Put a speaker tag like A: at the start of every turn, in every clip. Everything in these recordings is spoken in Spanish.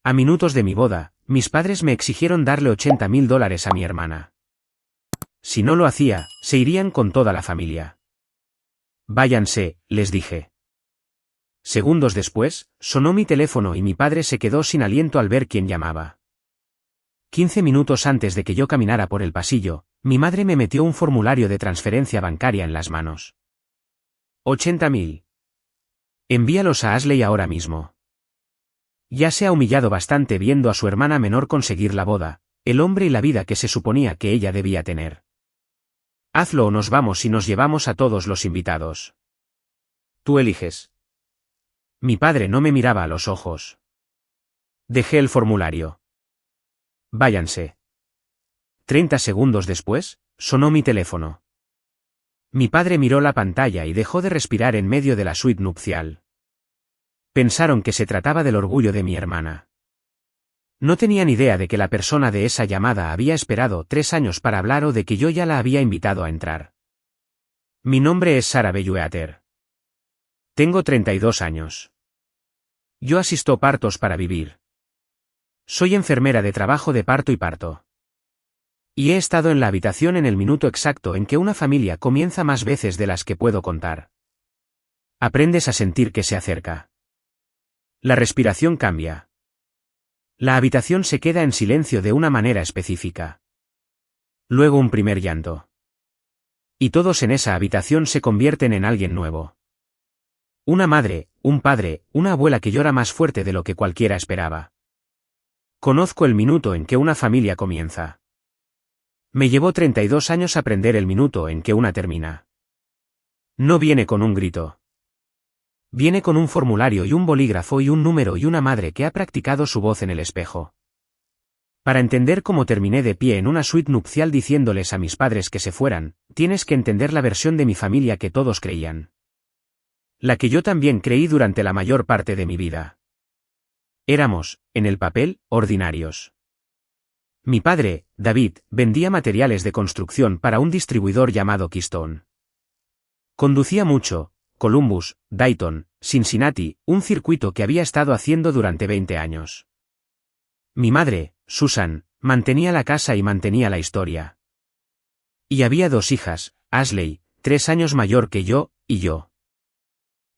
A: A minutos de mi boda, mis padres me exigieron darle $80.000 a mi hermana. Si no lo hacía, se irían con toda la familia. Váyanse, les dije. Segundos después, sonó mi teléfono y mi padre se quedó sin aliento al ver quién llamaba. 15 minutos antes de que yo caminara por el pasillo, mi madre me metió un formulario de transferencia bancaria en las manos. 80.000. Envíalos a Ashley ahora mismo. Ya se ha humillado bastante viendo a su hermana menor conseguir la boda, el hombre y la vida que se suponía que ella debía tener. Hazlo o nos vamos y nos llevamos a todos los invitados. Tú eliges. Mi padre no me miraba a los ojos. Dejé el formulario. Váyanse. 30 segundos después, sonó mi teléfono. Mi padre miró la pantalla y dejó de respirar en medio de la suite nupcial. Pensaron que se trataba del orgullo de mi hermana. No tenían idea de que la persona de esa llamada había esperado 3 años para hablar o de que yo ya la había invitado a entrar. Mi nombre es Sarah Bellueater. Tengo 32 años. Yo asisto partos para vivir. Soy enfermera de trabajo de parto y parto. Y he estado en la habitación en el minuto exacto en que una familia comienza más veces de las que puedo contar. Aprendes a sentir que se acerca. La respiración cambia. La habitación se queda en silencio de una manera específica. Luego un primer llanto. Y todos en esa habitación se convierten en alguien nuevo. Una madre, un padre, una abuela que llora más fuerte de lo que cualquiera esperaba. Conozco el minuto en que una familia comienza. Me llevó 32 años aprender el minuto en que una termina. No viene con un grito. Viene con un formulario y un bolígrafo y un número y una madre que ha practicado su voz en el espejo. Para entender cómo terminé de pie en una suite nupcial diciéndoles a mis padres que se fueran, tienes que entender la versión de mi familia que todos creían. La que yo también creí durante la mayor parte de mi vida. Éramos, en el papel, ordinarios. Mi padre, David, vendía materiales de construcción para un distribuidor llamado Keystone. Conducía mucho, Columbus, Dayton, Cincinnati, un circuito que había estado haciendo durante 20 años. Mi madre, Susan, mantenía la casa y mantenía la historia. Y había 2 hijas, Ashley, 3 años mayor que yo, y yo.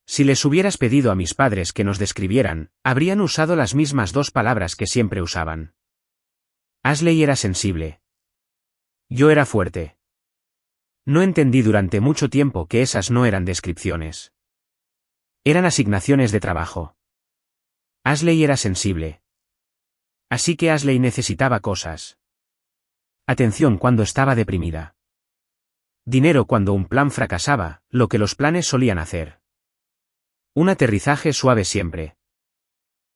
A: Si les hubieras pedido a mis padres que nos describieran, habrían usado las mismas 2 palabras que siempre usaban. Ashley era sensible. Yo era fuerte. No entendí durante mucho tiempo que esas no eran descripciones. Eran asignaciones de trabajo. Ashley era sensible. Así que Ashley necesitaba cosas. Atención cuando estaba deprimida. Dinero cuando un plan fracasaba, lo que los planes solían hacer. Un aterrizaje suave siempre.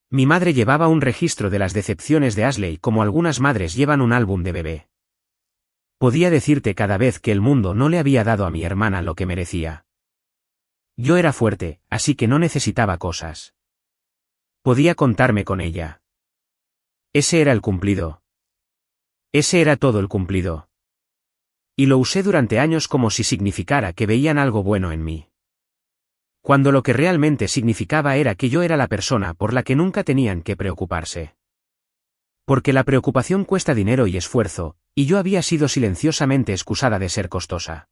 A: Mi madre llevaba un registro de las decepciones de Ashley como algunas madres llevan un álbum de bebé. Podía decirte cada vez que el mundo no le había dado a mi hermana lo que merecía. Yo era fuerte, así que no necesitaba cosas. Podía contarme con ella. Ese era el cumplido. Ese era todo el cumplido. Y lo usé durante años como si significara que veían algo bueno en mí. Cuando lo que realmente significaba era que yo era la persona por la que nunca tenían que preocuparse. Porque la preocupación cuesta dinero y esfuerzo, y yo había sido silenciosamente excusada de ser costosa.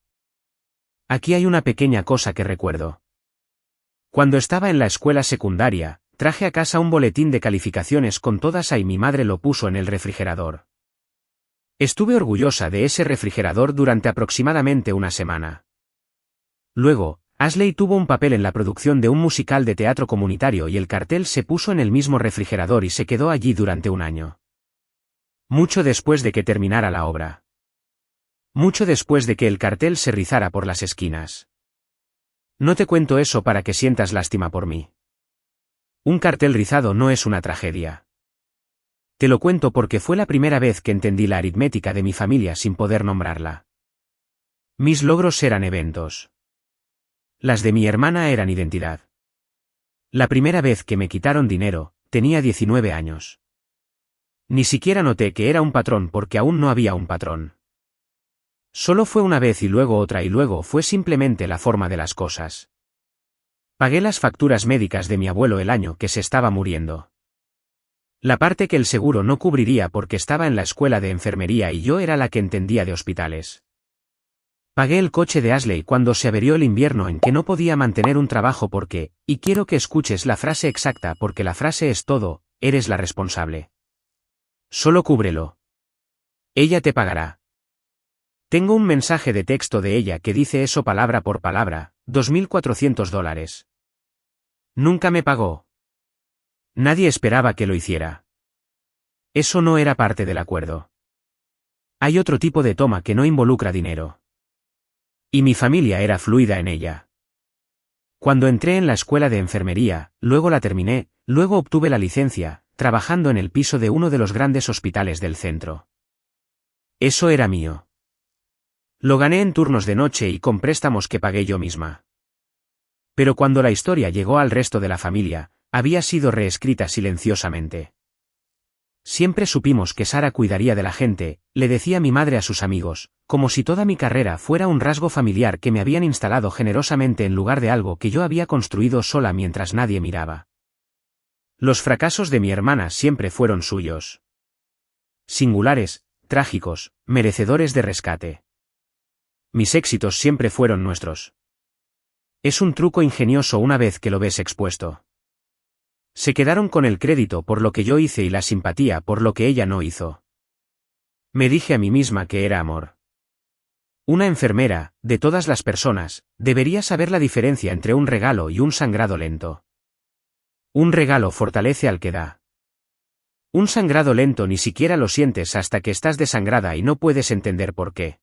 A: Aquí hay una pequeña cosa que recuerdo. Cuando estaba en la escuela secundaria, traje a casa un boletín de calificaciones con todas y mi madre lo puso en el refrigerador. Estuve orgullosa de ese refrigerador durante aproximadamente una semana. Luego, Ashley tuvo un papel en la producción de un musical de teatro comunitario y el cartel se puso en el mismo refrigerador y se quedó allí durante un año. Mucho después de que terminara la obra. Mucho después de que el cartel se rizara por las esquinas. No te cuento eso para que sientas lástima por mí. Un cartel rizado no es una tragedia. Te lo cuento porque fue la primera vez que entendí la aritmética de mi familia sin poder nombrarla. Mis logros eran eventos. Las de mi hermana eran identidad. La primera vez que me quitaron dinero, tenía 19 años. Ni siquiera noté que era un patrón porque aún no había un patrón. Solo fue una vez y luego otra y luego fue simplemente la forma de las cosas. Pagué las facturas médicas de mi abuelo el año que se estaba muriendo. La parte que el seguro no cubriría porque estaba en la escuela de enfermería y yo era la que entendía de hospitales. Pagué el coche de Ashley cuando se averió el invierno en que no podía mantener un trabajo porque, y quiero que escuches la frase exacta porque la frase es todo, eres la responsable. Solo cúbrelo. Ella te pagará. Tengo un mensaje de texto de ella que dice eso palabra por palabra, $2.400. Nunca me pagó. Nadie esperaba que lo hiciera. Eso no era parte del acuerdo. Hay otro tipo de toma que no involucra dinero. Y mi familia era fluida en ella. Cuando entré en la escuela de enfermería, luego la terminé, luego obtuve la licencia, trabajando en el piso de uno de los grandes hospitales del centro. Eso era mío. Lo gané en turnos de noche y con préstamos que pagué yo misma. Pero cuando la historia llegó al resto de la familia, había sido reescrita silenciosamente. Siempre supimos que Sara cuidaría de la gente, le decía mi madre a sus amigos, como si toda mi carrera fuera un rasgo familiar que me habían instalado generosamente en lugar de algo que yo había construido sola mientras nadie miraba. Los fracasos de mi hermana siempre fueron suyos. Singulares, trágicos, merecedores de rescate. Mis éxitos siempre fueron nuestros. Es un truco ingenioso una vez que lo ves expuesto. Se quedaron con el crédito por lo que yo hice y la simpatía por lo que ella no hizo. Me dije a mí misma que era amor. Una enfermera, de todas las personas, debería saber la diferencia entre un regalo y un sangrado lento. Un regalo fortalece al que da. Un sangrado lento ni siquiera lo sientes hasta que estás desangrada y no puedes entender por qué.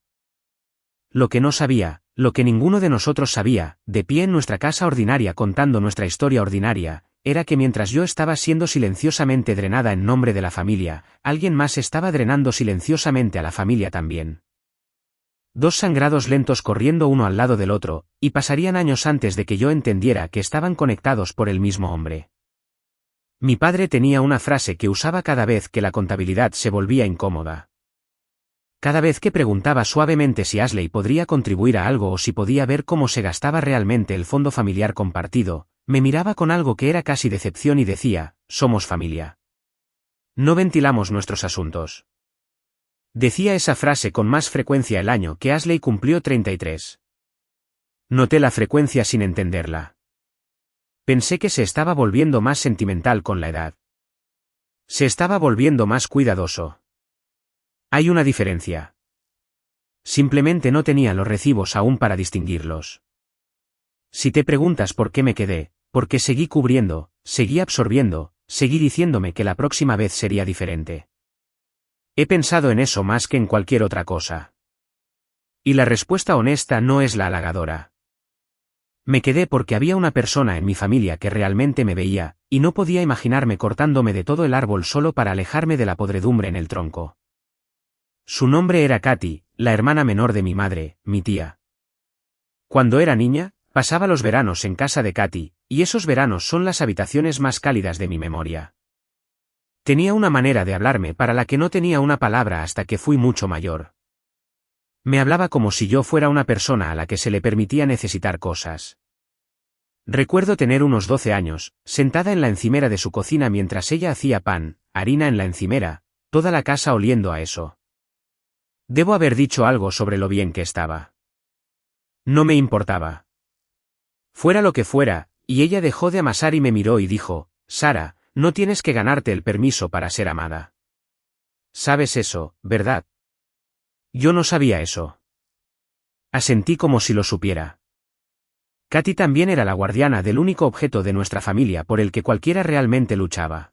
A: Lo que no sabía, lo que ninguno de nosotros sabía, de pie en nuestra casa ordinaria contando nuestra historia ordinaria, era que mientras yo estaba siendo silenciosamente drenada en nombre de la familia, alguien más estaba drenando silenciosamente a la familia también. Dos sangrados lentos corriendo uno al lado del otro, y pasarían años antes de que yo entendiera que estaban conectados por el mismo hombre. Mi padre tenía una frase que usaba cada vez que la contabilidad se volvía incómoda. Cada vez que preguntaba suavemente si Ashley podría contribuir a algo o si podía ver cómo se gastaba realmente el fondo familiar compartido, me miraba con algo que era casi decepción y decía, somos familia. No ventilamos nuestros asuntos. Decía esa frase con más frecuencia el año que Ashley cumplió 33. Noté la frecuencia sin entenderla. Pensé que se estaba volviendo más sentimental con la edad. Se estaba volviendo más cuidadoso. Hay una diferencia. Simplemente no tenía los recibos aún para distinguirlos. Si te preguntas por qué me quedé, porque seguí cubriendo, seguí absorbiendo, seguí diciéndome que la próxima vez sería diferente. He pensado en eso más que en cualquier otra cosa. Y la respuesta honesta no es la halagadora. Me quedé porque había una persona en mi familia que realmente me veía, y no podía imaginarme cortándome de todo el árbol solo para alejarme de la podredumbre en el tronco. Su nombre era Katy, la hermana menor de mi madre, mi tía. Cuando era niña, pasaba los veranos en casa de Katy, y esos veranos son las habitaciones más cálidas de mi memoria. Tenía una manera de hablarme para la que no tenía una palabra hasta que fui mucho mayor. Me hablaba como si yo fuera una persona a la que se le permitía necesitar cosas. Recuerdo tener unos 12 años, sentada en la encimera de su cocina mientras ella hacía pan, harina en la encimera, toda la casa oliendo a eso. Debo haber dicho algo sobre lo bien que estaba. No me importaba. Fuera lo que fuera, y ella dejó de amasar y me miró y dijo, Sara, no tienes que ganarte el permiso para ser amada. Sabes eso, ¿verdad? Yo no sabía eso. Asentí como si lo supiera. Katy también era la guardiana del único objeto de nuestra familia por el que cualquiera realmente luchaba.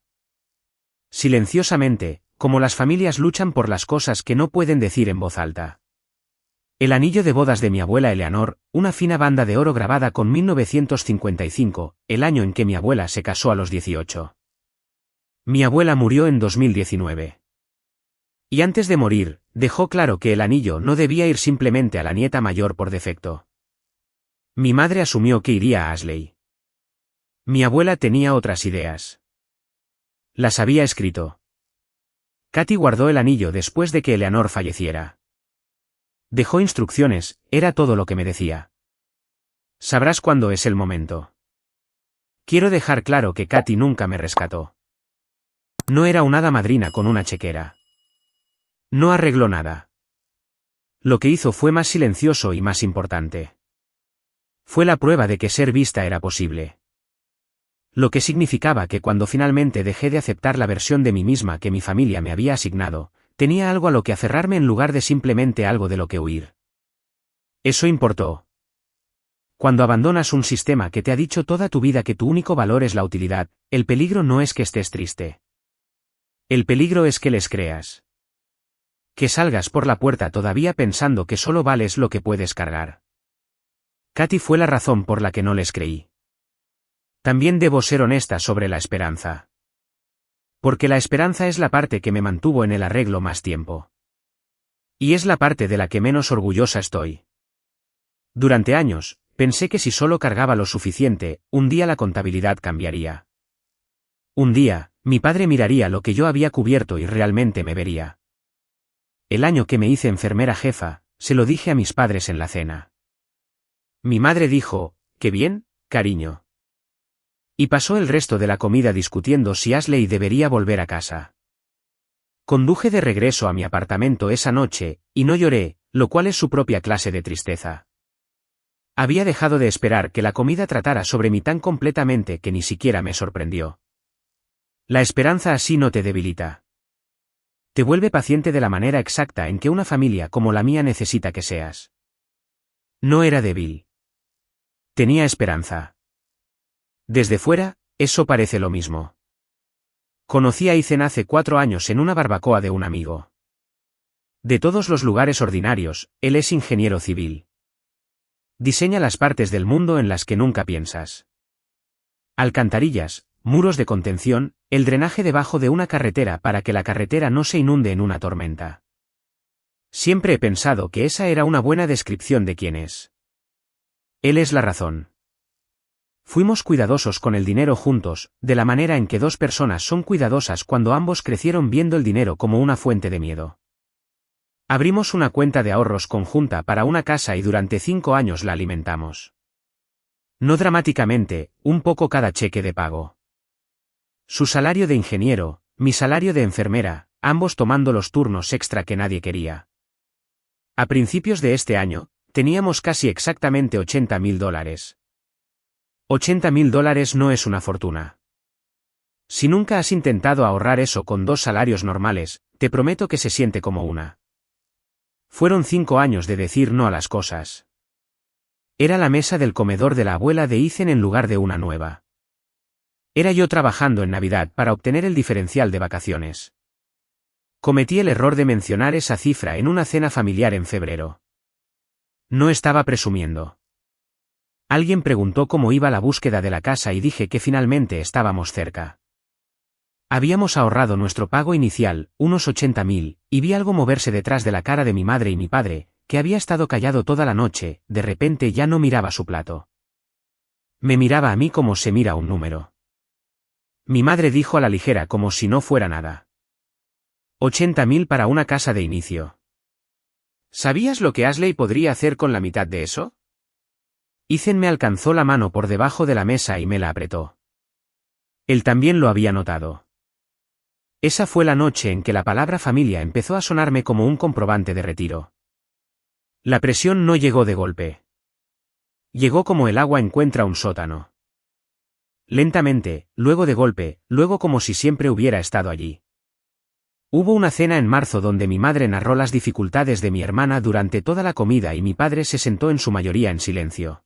A: Silenciosamente, como las familias luchan por las cosas que no pueden decir en voz alta. El anillo de bodas de mi abuela Eleanor, una fina banda de oro grabada con 1955, el año en que mi abuela se casó a los 18. Mi abuela murió en 2019. Y antes de morir, dejó claro que el anillo no debía ir simplemente a la nieta mayor por defecto. Mi madre asumió que iría a Ashley. Mi abuela tenía otras ideas. Las había escrito. Katy guardó el anillo después de que Eleanor falleciera. Dejó instrucciones, era todo lo que me decía. Sabrás cuándo es el momento. Quiero dejar claro que Katy nunca me rescató. No era una hada madrina con una chequera. No arregló nada. Lo que hizo fue más silencioso y más importante. Fue la prueba de que ser vista era posible. Lo que significaba que cuando finalmente dejé de aceptar la versión de mí misma que mi familia me había asignado, tenía algo a lo que aferrarme en lugar de simplemente algo de lo que huir. Eso importó. Cuando abandonas un sistema que te ha dicho toda tu vida que tu único valor es la utilidad, el peligro no es que estés triste. El peligro es que les creas. Que salgas por la puerta todavía pensando que solo vales lo que puedes cargar. Katy fue la razón por la que no les creí. También debo ser honesta sobre la esperanza. Porque la esperanza es la parte que me mantuvo en el arreglo más tiempo. Y es la parte de la que menos orgullosa estoy. Durante años, pensé que si solo cargaba lo suficiente, un día la contabilidad cambiaría. Un día, mi padre miraría lo que yo había cubierto y realmente me vería. El año que me hice enfermera jefa, se lo dije a mis padres en la cena. Mi madre dijo, «Qué bien, cariño». Y pasó el resto de la comida discutiendo si Ashley debería volver a casa. Conduje de regreso a mi apartamento esa noche, y no lloré, lo cual es su propia clase de tristeza. Había dejado de esperar que la comida tratara sobre mí tan completamente que ni siquiera me sorprendió. La esperanza así no te debilita. Te vuelve paciente de la manera exacta en que una familia como la mía necesita que seas. No era débil. Tenía esperanza. Desde fuera, eso parece lo mismo. Conocí a Ethan hace 4 años en una barbacoa de un amigo. De todos los lugares ordinarios, él es ingeniero civil. Diseña las partes del mundo en las que nunca piensas. Alcantarillas, muros de contención, el drenaje debajo de una carretera para que la carretera no se inunde en una tormenta. Siempre he pensado que esa era una buena descripción de quién es. Él es la razón. Fuimos cuidadosos con el dinero juntos, de la manera en que 2 personas son cuidadosas cuando ambos crecieron viendo el dinero como una fuente de miedo. Abrimos una cuenta de ahorros conjunta para una casa y durante 5 años la alimentamos. No dramáticamente, un poco cada cheque de pago. Su salario de ingeniero, mi salario de enfermera, ambos tomando los turnos extra que nadie quería. A principios de este año, teníamos casi exactamente $80,000. $80,000 no es una fortuna. Si nunca has intentado ahorrar eso con 2 salarios normales, te prometo que se siente como una. Fueron 5 años de decir no a las cosas. Era la mesa del comedor de la abuela de Ethan en lugar de una nueva. Era yo trabajando en Navidad para obtener el diferencial de vacaciones. Cometí el error de mencionar esa cifra en una cena familiar en febrero. No estaba presumiendo. Alguien preguntó cómo iba la búsqueda de la casa y dije que finalmente estábamos cerca. Habíamos ahorrado nuestro pago inicial, unos 80,000, y vi algo moverse detrás de la cara de mi madre y mi padre, que había estado callado toda la noche, de repente ya no miraba su plato. Me miraba a mí como se mira un número. Mi madre dijo a la ligera como si no fuera nada. 80,000 para una casa de inicio. ¿Sabías lo que Ashley podría hacer con la mitad de eso? Ethan me alcanzó la mano por debajo de la mesa y me la apretó. Él también lo había notado. Esa fue la noche en que la palabra familia empezó a sonarme como un comprobante de retiro. La presión no llegó de golpe. Llegó como el agua encuentra un sótano. Lentamente, luego de golpe, luego como si siempre hubiera estado allí. Hubo una cena en marzo donde mi madre narró las dificultades de mi hermana durante toda la comida y mi padre se sentó en su mayoría en silencio.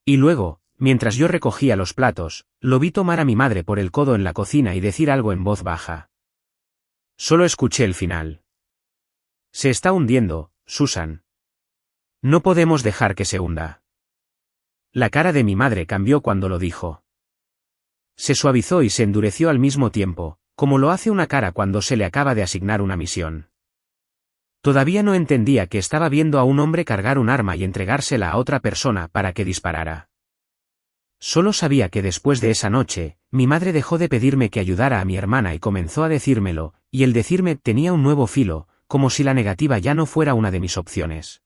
A: Y luego, mientras yo recogía los platos, lo vi tomar a mi madre por el codo en la cocina y decir algo en voz baja. Solo escuché el final. Se está hundiendo, Susan. No podemos dejar que se hunda. La cara de mi madre cambió cuando lo dijo. Se suavizó y se endureció al mismo tiempo, como lo hace una cara cuando se le acaba de asignar una misión. Todavía no entendía que estaba viendo a un hombre cargar un arma y entregársela a otra persona para que disparara. Solo sabía que después de esa noche, mi madre dejó de pedirme que ayudara a mi hermana y comenzó a decírmelo, y el decirme tenía un nuevo filo, como si la negativa ya no fuera una de mis opciones.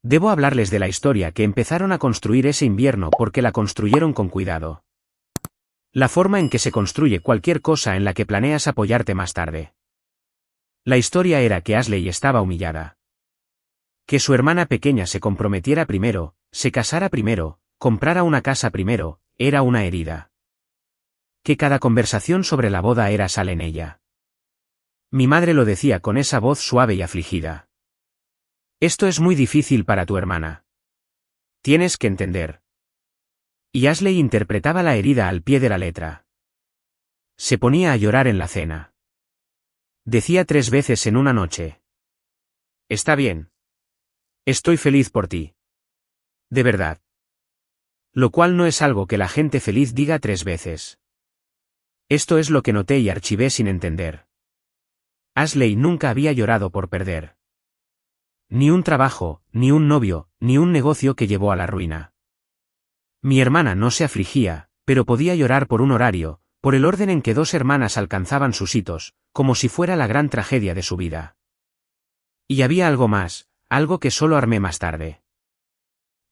A: Debo hablarles de la historia que empezaron a construir ese invierno porque la construyeron con cuidado. La forma en que se construye cualquier cosa en la que planeas apoyarte más tarde. La historia era que Ashley estaba humillada. Que su hermana pequeña se comprometiera primero, se casara primero, comprara una casa primero, era una herida. Que cada conversación sobre la boda era sal en ella. Mi madre lo decía con esa voz suave y afligida. Esto es muy difícil para tu hermana. Tienes que entender. Y Ashley interpretaba la herida al pie de la letra. Se ponía a llorar en la cena. Decía 3 veces en una noche. Está bien. Estoy feliz por ti. De verdad. Lo cual no es algo que la gente feliz diga 3 veces. Esto es lo que noté y archivé sin entender. Ashley nunca había llorado por perder. Ni un trabajo, ni un novio, ni un negocio que llevó a la ruina. Mi hermana no se afligía, pero podía llorar por un horario, por el orden en que 2 hermanas alcanzaban sus hitos, como si fuera la gran tragedia de su vida. Y había algo más, algo que solo armé más tarde.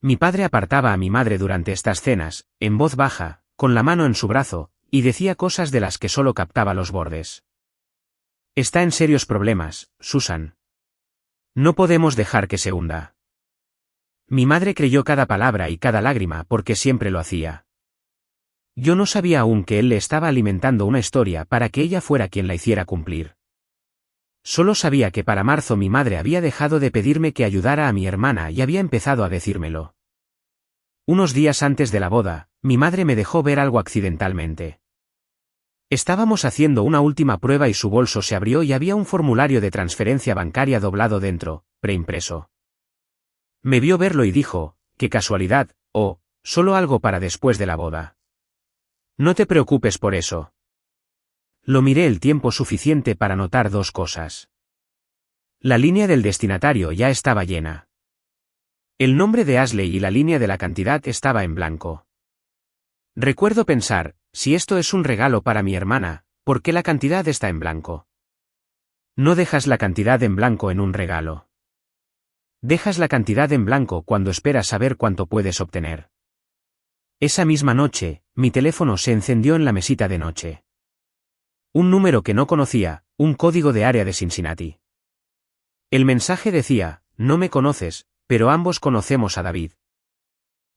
A: Mi padre apartaba a mi madre durante estas cenas, en voz baja, con la mano en su brazo, y decía cosas de las que solo captaba los bordes. Está en serios problemas, Susan. No podemos dejar que se hunda. Mi madre creyó cada palabra y cada lágrima porque siempre lo hacía. Yo no sabía aún que él le estaba alimentando una historia para que ella fuera quien la hiciera cumplir. Solo sabía que para marzo mi madre había dejado de pedirme que ayudara a mi hermana y había empezado a decírmelo. Unos días antes de la boda, mi madre me dejó ver algo accidentalmente. Estábamos haciendo una última prueba y su bolso se abrió y había un formulario de transferencia bancaria doblado dentro, preimpreso. Me vio verlo y dijo, qué casualidad, solo algo para después de la boda. No te preocupes por eso. Lo miré el tiempo suficiente para notar 2 cosas. La línea del destinatario ya estaba llena. El nombre de Ashley y la línea de la cantidad estaba en blanco. Recuerdo pensar, si esto es un regalo para mi hermana, ¿por qué la cantidad está en blanco? No dejas la cantidad en blanco en un regalo. Dejas la cantidad en blanco cuando esperas saber cuánto puedes obtener. Esa misma noche, mi teléfono se encendió en la mesita de noche. Un número que no conocía, un código de área de Cincinnati. El mensaje decía, no me conoces, pero ambos conocemos a David.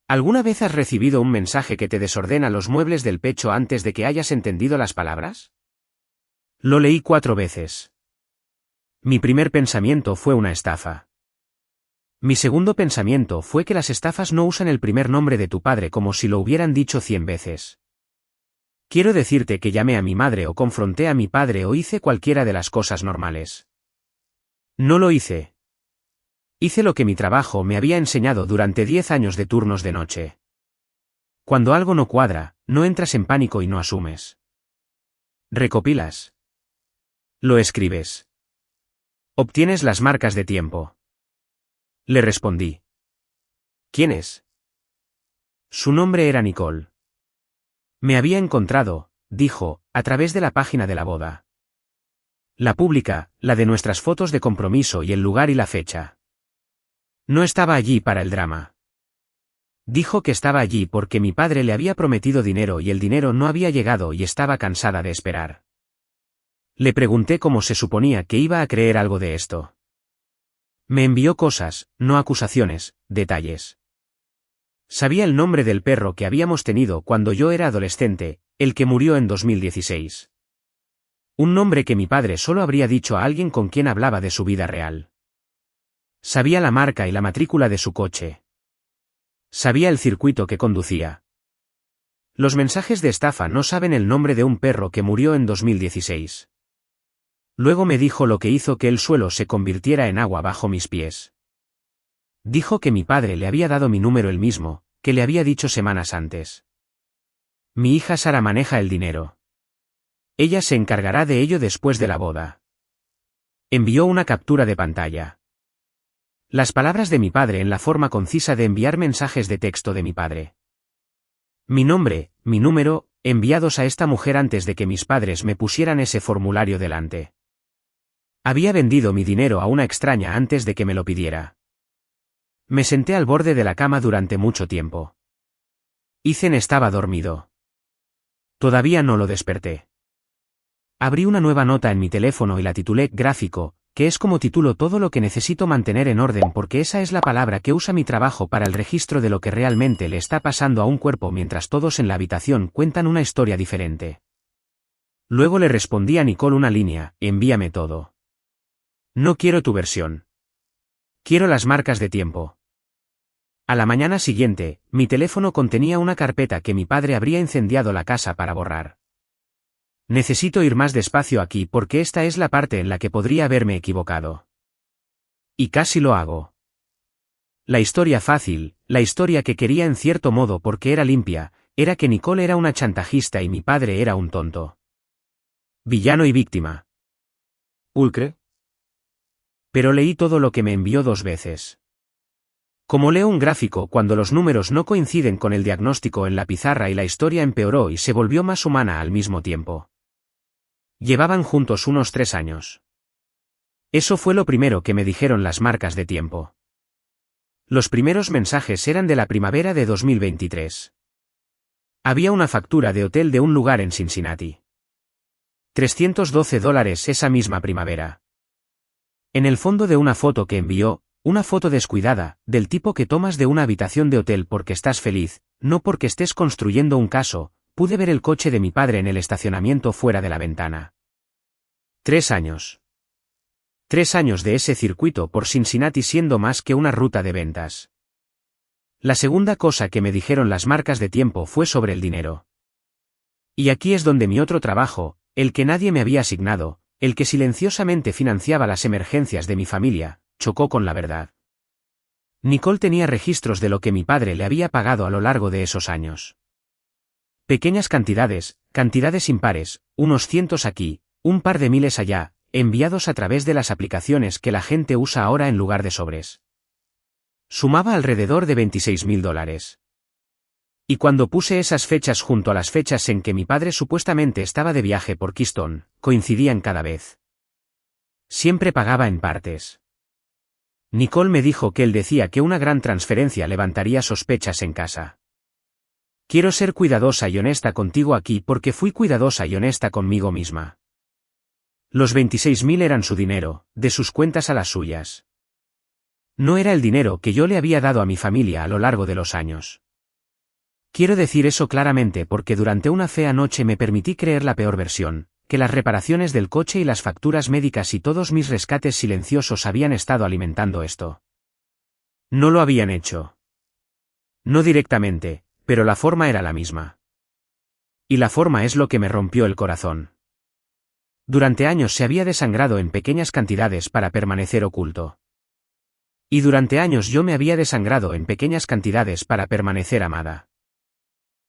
A: ¿Alguna vez has recibido un mensaje que te desordena los muebles del pecho antes de que hayas entendido las palabras? Lo leí 4 veces. Mi primer pensamiento fue una estafa. Mi segundo pensamiento fue que las estafas no usan el primer nombre de tu padre como si lo hubieran dicho 100 veces. Quiero decirte que llamé a mi madre o confronté a mi padre o hice cualquiera de las cosas normales. No lo hice. Hice lo que mi trabajo me había enseñado durante 10 años de turnos de noche. Cuando algo no cuadra, no entras en pánico y no asumes. Recopilas. Lo escribes. Obtienes las marcas de tiempo. Le respondí. ¿Quién es? Su nombre era Nicole. Me había encontrado, dijo, a través de la página de la boda. La pública, la de nuestras fotos de compromiso y el lugar y la fecha. No estaba allí para el drama. Dijo que estaba allí porque mi padre le había prometido dinero y el dinero no había llegado y estaba cansada de esperar. Le pregunté cómo se suponía que iba a creer algo de esto. Me envió cosas, no acusaciones, detalles. Sabía el nombre del perro que habíamos tenido cuando yo era adolescente, el que murió en 2016. Un nombre que mi padre solo habría dicho a alguien con quien hablaba de su vida real. Sabía la marca y la matrícula de su coche. Sabía el circuito que conducía. Los mensajes de estafa no saben el nombre de un perro que murió en 2016. Luego me dijo lo que hizo que el suelo se convirtiera en agua bajo mis pies. Dijo que mi padre le había dado mi número el mismo, que le había dicho semanas antes. Mi hija Sara maneja el dinero. Ella se encargará de ello después de la boda. Envió una captura de pantalla. Las palabras de mi padre en la forma concisa de enviar mensajes de texto de mi padre. Mi nombre, mi número, enviados a esta mujer antes de que mis padres me pusieran ese formulario delante. Había vendido mi dinero a una extraña antes de que me lo pidiera. Me senté al borde de la cama durante mucho tiempo. Ethan estaba dormido. Todavía no lo desperté. Abrí una nueva nota en mi teléfono y la titulé Gráfico, que es como titulo todo lo que necesito mantener en orden porque esa es la palabra que usa mi trabajo para el registro de lo que realmente le está pasando a un cuerpo mientras todos en la habitación cuentan una historia diferente. Luego le respondí a Nicole una línea, envíame todo. No quiero tu versión. Quiero las marcas de tiempo. A la mañana siguiente, mi teléfono contenía una carpeta que mi padre habría incendiado la casa para borrar. Necesito ir más despacio aquí porque esta es la parte en la que podría haberme equivocado. Y casi lo hago. La historia fácil, la historia que quería en cierto modo porque era limpia, era que Nicole era una chantajista y mi padre era un tonto. Villano y víctima. Pulcre. Pero leí todo lo que me envió 2 veces. Como leo un gráfico cuando los números no coinciden con el diagnóstico en la pizarra y la historia empeoró y se volvió más humana al mismo tiempo. Llevaban juntos unos 3 años. Eso fue lo primero que me dijeron las marcas de tiempo. Los primeros mensajes eran de la primavera de 2023. Había una factura de hotel de un lugar en Cincinnati. $312 esa misma primavera. En el fondo de una foto que envió, una foto descuidada, del tipo que tomas de una habitación de hotel porque estás feliz, no porque estés construyendo un caso, pude ver el coche de mi padre en el estacionamiento fuera de la ventana. 3 años. 3 años de ese circuito por Cincinnati siendo más que una ruta de ventas. La segunda cosa que me dijeron las marcas de tiempo fue sobre el dinero. Y aquí es donde mi otro trabajo, el que nadie me había asignado, el que silenciosamente financiaba las emergencias de mi familia, chocó con la verdad. Nicole tenía registros de lo que mi padre le había pagado a lo largo de esos años. Pequeñas cantidades, cantidades impares, unos cientos aquí, un par de miles allá, enviados a través de las aplicaciones que la gente usa ahora en lugar de sobres. Sumaba alrededor de $26.000. Y cuando puse esas fechas junto a las fechas en que mi padre supuestamente estaba de viaje por Keystone, coincidían cada vez. Siempre pagaba en partes. Nicole me dijo que él decía que una gran transferencia levantaría sospechas en casa. Quiero ser cuidadosa y honesta contigo aquí porque fui cuidadosa y honesta conmigo misma. Los 26.000 eran su dinero, de sus cuentas a las suyas. No era el dinero que yo le había dado a mi familia a lo largo de los años. Quiero decir eso claramente porque durante una fea noche me permití creer la peor versión, que las reparaciones del coche y las facturas médicas y todos mis rescates silenciosos habían estado alimentando esto. No lo habían hecho. No directamente, pero la forma era la misma. Y la forma es lo que me rompió el corazón. Durante años se había desangrado en pequeñas cantidades para permanecer oculto. Y durante años yo me había desangrado en pequeñas cantidades para permanecer amada.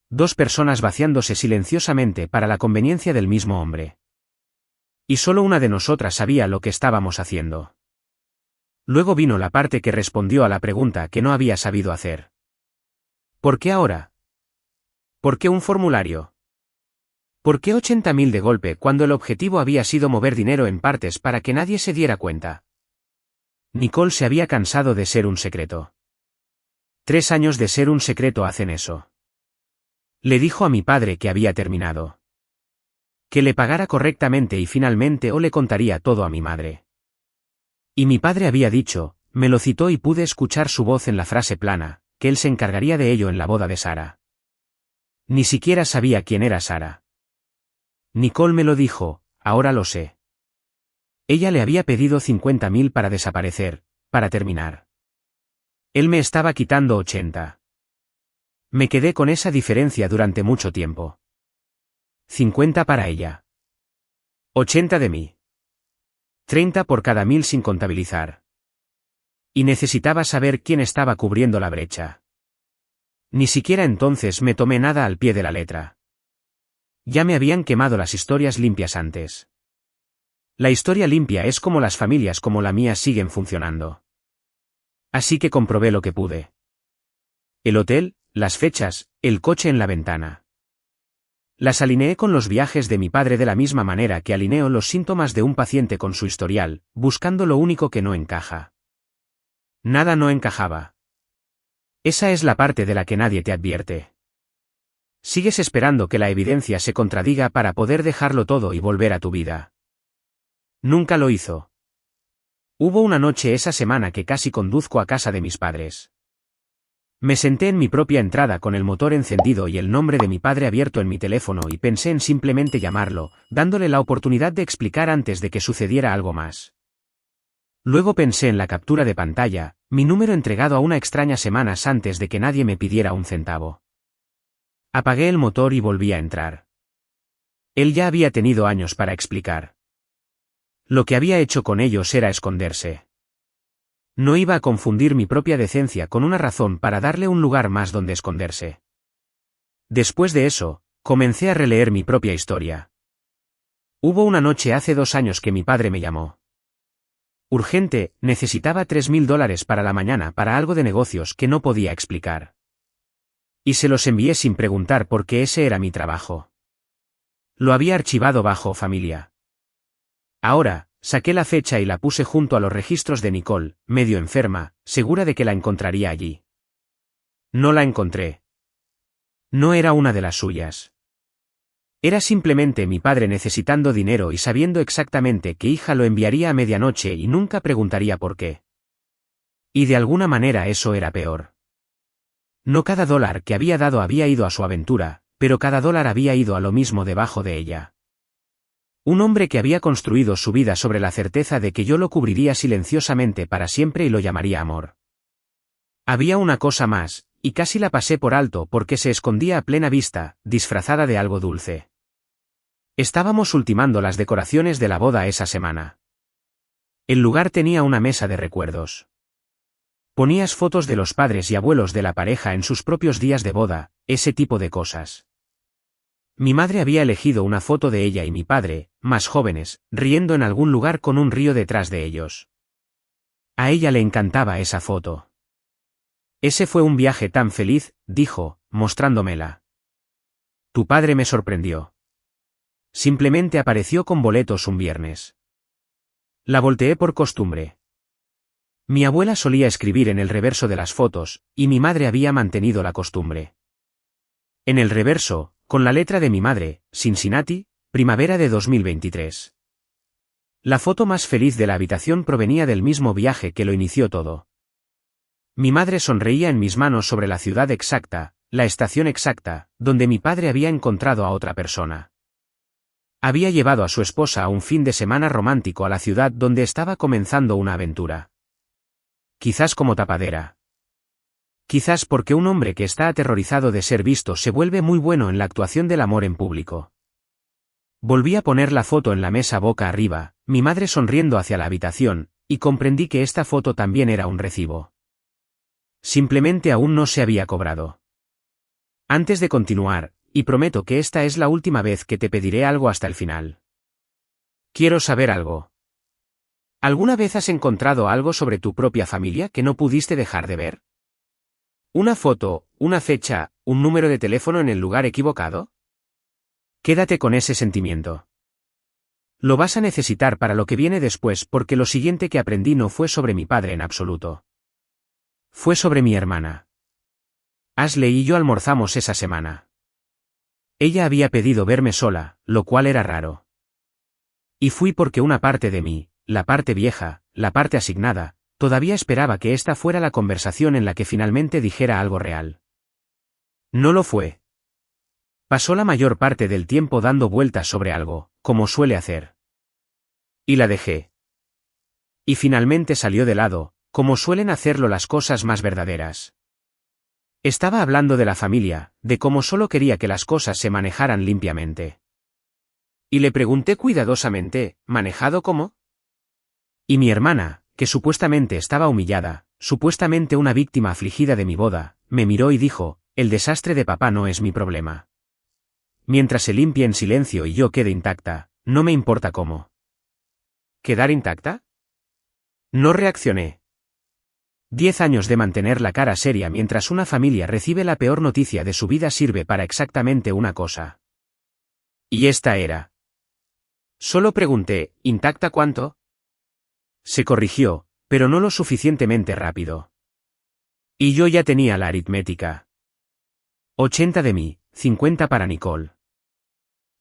A: 2 personas vaciándose silenciosamente para la conveniencia del mismo hombre. Y solo una de nosotras sabía lo que estábamos haciendo. Luego vino la parte que respondió a la pregunta que no había sabido hacer. ¿Por qué ahora? ¿Por qué un formulario? ¿Por qué 80.000 de golpe cuando el objetivo había sido mover dinero en partes para que nadie se diera cuenta? Nicole se había cansado de ser un secreto. 3 años de ser un secreto hacen eso. Le dijo a mi padre que había terminado. Que le pagara correctamente y finalmente o le contaría todo a mi madre. Y mi padre había dicho, me lo citó y pude escuchar su voz en la frase plana, que él se encargaría de ello en la boda de Sara. Ni siquiera sabía quién era Sara. Nicole me lo dijo, ahora lo sé. Ella le había pedido 50.000 para desaparecer, para terminar. Él me estaba quitando 80. Me quedé con esa diferencia durante mucho tiempo. 50 para ella. 80 de mí. 30 por cada 1.000 sin contabilizar. Y necesitaba saber quién estaba cubriendo la brecha. Ni siquiera entonces me tomé nada al pie de la letra. Ya me habían quemado las historias limpias antes. La historia limpia es como las familias como la mía siguen funcionando. Así que comprobé lo que pude. El hotel, las fechas, el coche en la ventana. Las alineé con los viajes de mi padre de la misma manera que alineo los síntomas de un paciente con su historial, buscando lo único que no encaja. Nada no encajaba. Esa es la parte de la que nadie te advierte. Sigues esperando que la evidencia se contradiga para poder dejarlo todo y volver a tu vida. Nunca lo hizo. Hubo una noche esa semana que casi conduzco a casa de mis padres. Me senté en mi propia entrada con el motor encendido y el nombre de mi padre abierto en mi teléfono y pensé en simplemente llamarlo, dándole la oportunidad de explicar antes de que sucediera algo más. Luego pensé en la captura de pantalla, mi número entregado a una extraña semanas antes de que nadie me pidiera un centavo. Apagué el motor y volví a entrar. Él ya había tenido años para explicar. Lo que había hecho con ellos era esconderse. No iba a confundir mi propia decencia con una razón para darle un lugar más donde esconderse. Después de eso, comencé a releer mi propia historia. Hubo una noche hace 2 años que mi padre me llamó. Urgente, necesitaba $3.000 para la mañana para algo de negocios que no podía explicar. Y se los envié sin preguntar porque ese era mi trabajo. Lo había archivado bajo familia. Ahora, saqué la fecha y la puse junto a los registros de Nicole, medio enferma, segura de que la encontraría allí. No la encontré. No era una de las suyas. Era simplemente mi padre necesitando dinero y sabiendo exactamente que hija lo enviaría a medianoche y nunca preguntaría por qué. Y de alguna manera eso era peor. No cada dólar que había dado había ido a su aventura, pero cada dólar había ido a lo mismo debajo de ella. Un hombre que había construido su vida sobre la certeza de que yo lo cubriría silenciosamente para siempre y lo llamaría amor. Había una cosa más, y casi la pasé por alto porque se escondía a plena vista, disfrazada de algo dulce. Estábamos ultimando las decoraciones de la boda esa semana. El lugar tenía una mesa de recuerdos. Ponías fotos de los padres y abuelos de la pareja en sus propios días de boda, ese tipo de cosas. Mi madre había elegido una foto de ella y mi padre, más jóvenes, riendo en algún lugar con un río detrás de ellos. A ella le encantaba esa foto. Ese fue un viaje tan feliz, dijo, mostrándomela. Tu padre me sorprendió. Simplemente apareció con boletos un viernes. La volteé por costumbre. Mi abuela solía escribir en el reverso de las fotos, y mi madre había mantenido la costumbre. En el reverso, con la letra de mi madre, Cincinnati, primavera de 2023. La foto más feliz de la habitación provenía del mismo viaje que lo inició todo. Mi madre sonreía en mis manos sobre la ciudad exacta, la estación exacta, donde mi padre había encontrado a otra persona. Había llevado a su esposa a un fin de semana romántico a la ciudad donde estaba comenzando una aventura. Quizás como tapadera. Quizás porque un hombre que está aterrorizado de ser visto se vuelve muy bueno en la actuación del amor en público. Volví a poner la foto en la mesa boca arriba, mi madre sonriendo hacia la habitación, y comprendí que esta foto también era un recibo. Simplemente aún no se había cobrado. Antes de continuar, y prometo que esta es la última vez que te pediré algo hasta el final. Quiero saber algo. ¿Alguna vez has encontrado algo sobre tu propia familia que no pudiste dejar de ver? ¿Una foto, una fecha, un número de teléfono en el lugar equivocado? Quédate con ese sentimiento. Lo vas a necesitar para lo que viene después porque lo siguiente que aprendí no fue sobre mi padre en absoluto. Fue sobre mi hermana. Ashley y yo almorzamos esa semana. Ella había pedido verme sola, lo cual era raro. Y fui porque una parte de mí, la parte vieja, la parte asignada, todavía esperaba que esta fuera la conversación en la que finalmente dijera algo real. No lo fue. Pasó la mayor parte del tiempo dando vueltas sobre algo, como suele hacer. Y la dejé. Y finalmente salió de lado, como suelen hacerlo las cosas más verdaderas. Estaba hablando de la familia, de cómo solo quería que las cosas se manejaran limpiamente. Y le pregunté cuidadosamente, ¿manejado cómo? Y mi hermana, que supuestamente estaba humillada, supuestamente una víctima afligida de mi boda, me miró y dijo, el desastre de papá no es mi problema. Mientras se limpie en silencio y yo quede intacta, no me importa cómo. ¿Quedar intacta? No reaccioné. 10 años de mantener la cara seria mientras una familia recibe la peor noticia de su vida sirve para exactamente una cosa. Y esta era. Solo pregunté, ¿intacta cuánto? Se corrigió, pero no lo suficientemente rápido. Y yo ya tenía la aritmética. 80 de mí, 50 para Nicole.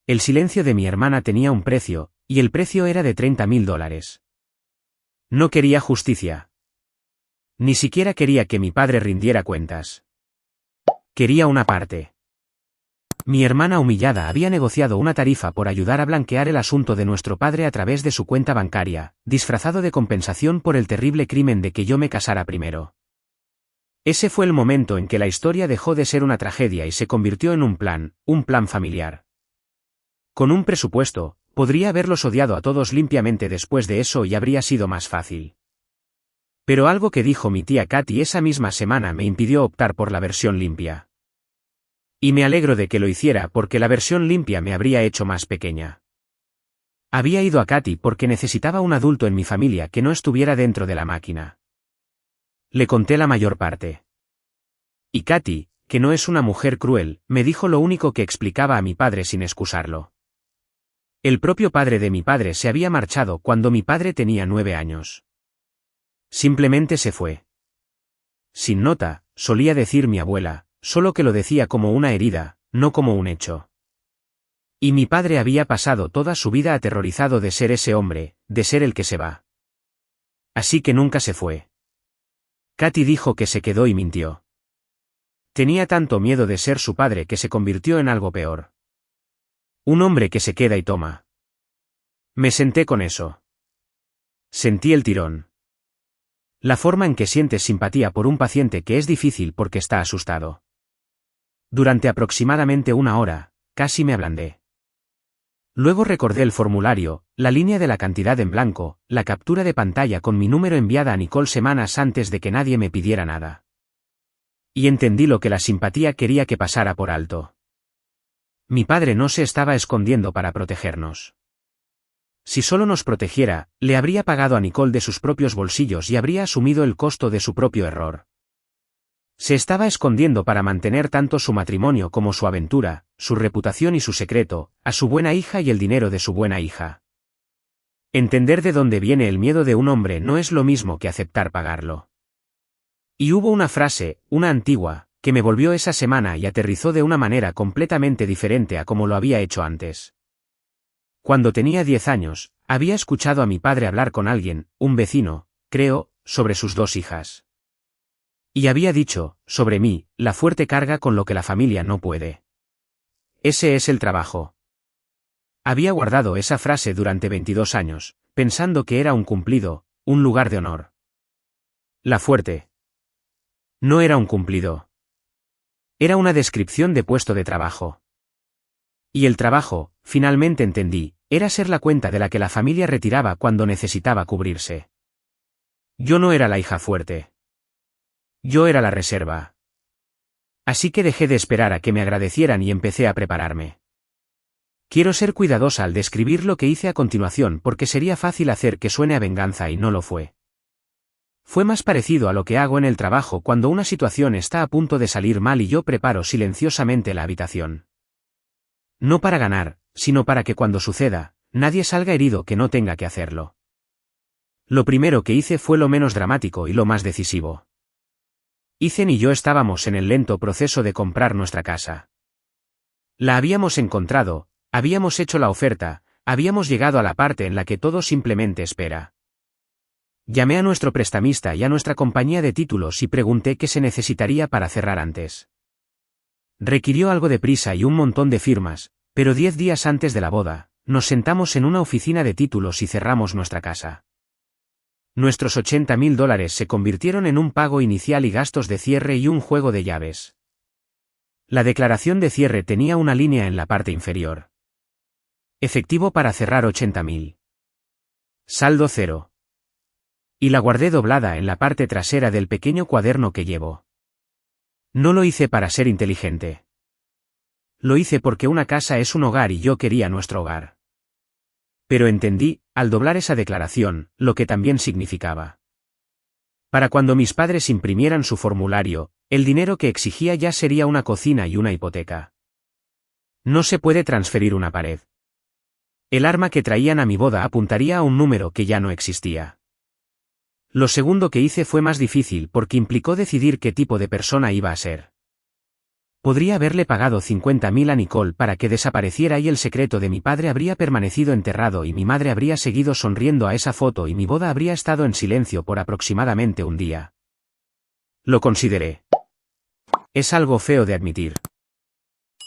A: El silencio de mi hermana tenía un precio, y el precio era de $30.000. No quería justicia. Ni siquiera quería que mi padre rindiera cuentas. Quería una parte. Mi hermana humillada había negociado una tarifa por ayudar a blanquear el asunto de nuestro padre a través de su cuenta bancaria, disfrazado de compensación por el terrible crimen de que yo me casara primero. Ese fue el momento en que la historia dejó de ser una tragedia y se convirtió en un plan familiar. Con un presupuesto, podría haberlos odiado a todos limpiamente después de eso y habría sido más fácil. Pero algo que dijo mi tía Katy esa misma semana me impidió optar por la versión limpia. Y me alegro de que lo hiciera porque la versión limpia me habría hecho más pequeña. Había ido a Katy porque necesitaba un adulto en mi familia que no estuviera dentro de la máquina. Le conté la mayor parte. Y Katy, que no es una mujer cruel, me dijo lo único que explicaba a mi padre sin excusarlo. El propio padre de mi padre se había marchado cuando mi padre tenía 9 años. Simplemente se fue. Sin nota, solía decir mi abuela, solo que lo decía como una herida, no como un hecho. Y mi padre había pasado toda su vida aterrorizado de ser ese hombre, de ser el que se va. Así que nunca se fue. Katy dijo que se quedó y mintió. Tenía tanto miedo de ser su padre que se convirtió en algo peor. Un hombre que se queda y toma. Me senté con eso. Sentí el tirón. La forma en que sientes simpatía por un paciente que es difícil porque está asustado. Durante aproximadamente 1 hora, casi me ablandé. Luego recordé el formulario, la línea de la cantidad en blanco, la captura de pantalla con mi número enviada a Nicole semanas antes de que nadie me pidiera nada. Y entendí lo que la simpatía quería que pasara por alto. Mi padre no se estaba escondiendo para protegernos. Si solo nos protegiera, le habría pagado a Nicole de sus propios bolsillos y habría asumido el costo de su propio error. Se estaba escondiendo para mantener tanto su matrimonio como su aventura, su reputación y su secreto, a su buena hija y el dinero de su buena hija. Entender de dónde viene el miedo de un hombre no es lo mismo que aceptar pagarlo. Y hubo una frase, una antigua, que me volvió esa semana y aterrizó de una manera completamente diferente a como lo había hecho antes. Cuando tenía 10 años, había escuchado a mi padre hablar con alguien, un vecino, creo, sobre sus 2 hijas. Y había dicho, sobre mí, la fuerte carga con lo que la familia no puede. Ese es el trabajo. Había guardado esa frase durante 22 años, pensando que era un cumplido, un lugar de honor. La fuerte. No era un cumplido. Era una descripción de puesto de trabajo. Y el trabajo, finalmente entendí, era ser la cuenta de la que la familia retiraba cuando necesitaba cubrirse. Yo no era la hija fuerte. Yo era la reserva. Así que dejé de esperar a que me agradecieran y empecé a prepararme. Quiero ser cuidadosa al describir lo que hice a continuación porque sería fácil hacer que suene a venganza y no lo fue. Fue más parecido a lo que hago en el trabajo cuando una situación está a punto de salir mal y yo preparo silenciosamente la habitación. No para ganar, sino para que cuando suceda, nadie salga herido que no tenga que hacerlo. Lo primero que hice fue lo menos dramático y lo más decisivo. Ethan y yo estábamos en el lento proceso de comprar nuestra casa. La habíamos encontrado, habíamos hecho la oferta, habíamos llegado a la parte en la que todo simplemente espera. Llamé a nuestro prestamista y a nuestra compañía de títulos y pregunté qué se necesitaría para cerrar antes. Requirió algo de prisa y un montón de firmas, pero 10 días antes de la boda, nos sentamos en una oficina de títulos y cerramos nuestra casa. Nuestros $80.000 se convirtieron en un pago inicial y gastos de cierre y un juego de llaves. La declaración de cierre tenía una línea en la parte inferior. Efectivo para cerrar 80.000. Saldo 0. Y la guardé doblada en la parte trasera del pequeño cuaderno que llevo. No lo hice para ser inteligente. Lo hice porque una casa es un hogar y yo quería nuestro hogar. Pero entendí, al doblar esa declaración, lo que también significaba. Para cuando mis padres imprimieran su formulario, el dinero que exigía ya sería una cocina y una hipoteca. No se puede transferir una pared. El arma que traían a mi boda apuntaría a un número que ya no existía. Lo segundo que hice fue más difícil porque implicó decidir qué tipo de persona iba a ser. Podría haberle pagado 50.000 a Nicole para que desapareciera y el secreto de mi padre habría permanecido enterrado y mi madre habría seguido sonriendo a esa foto y mi boda habría estado en silencio por aproximadamente un día. Lo consideré. Es algo feo de admitir.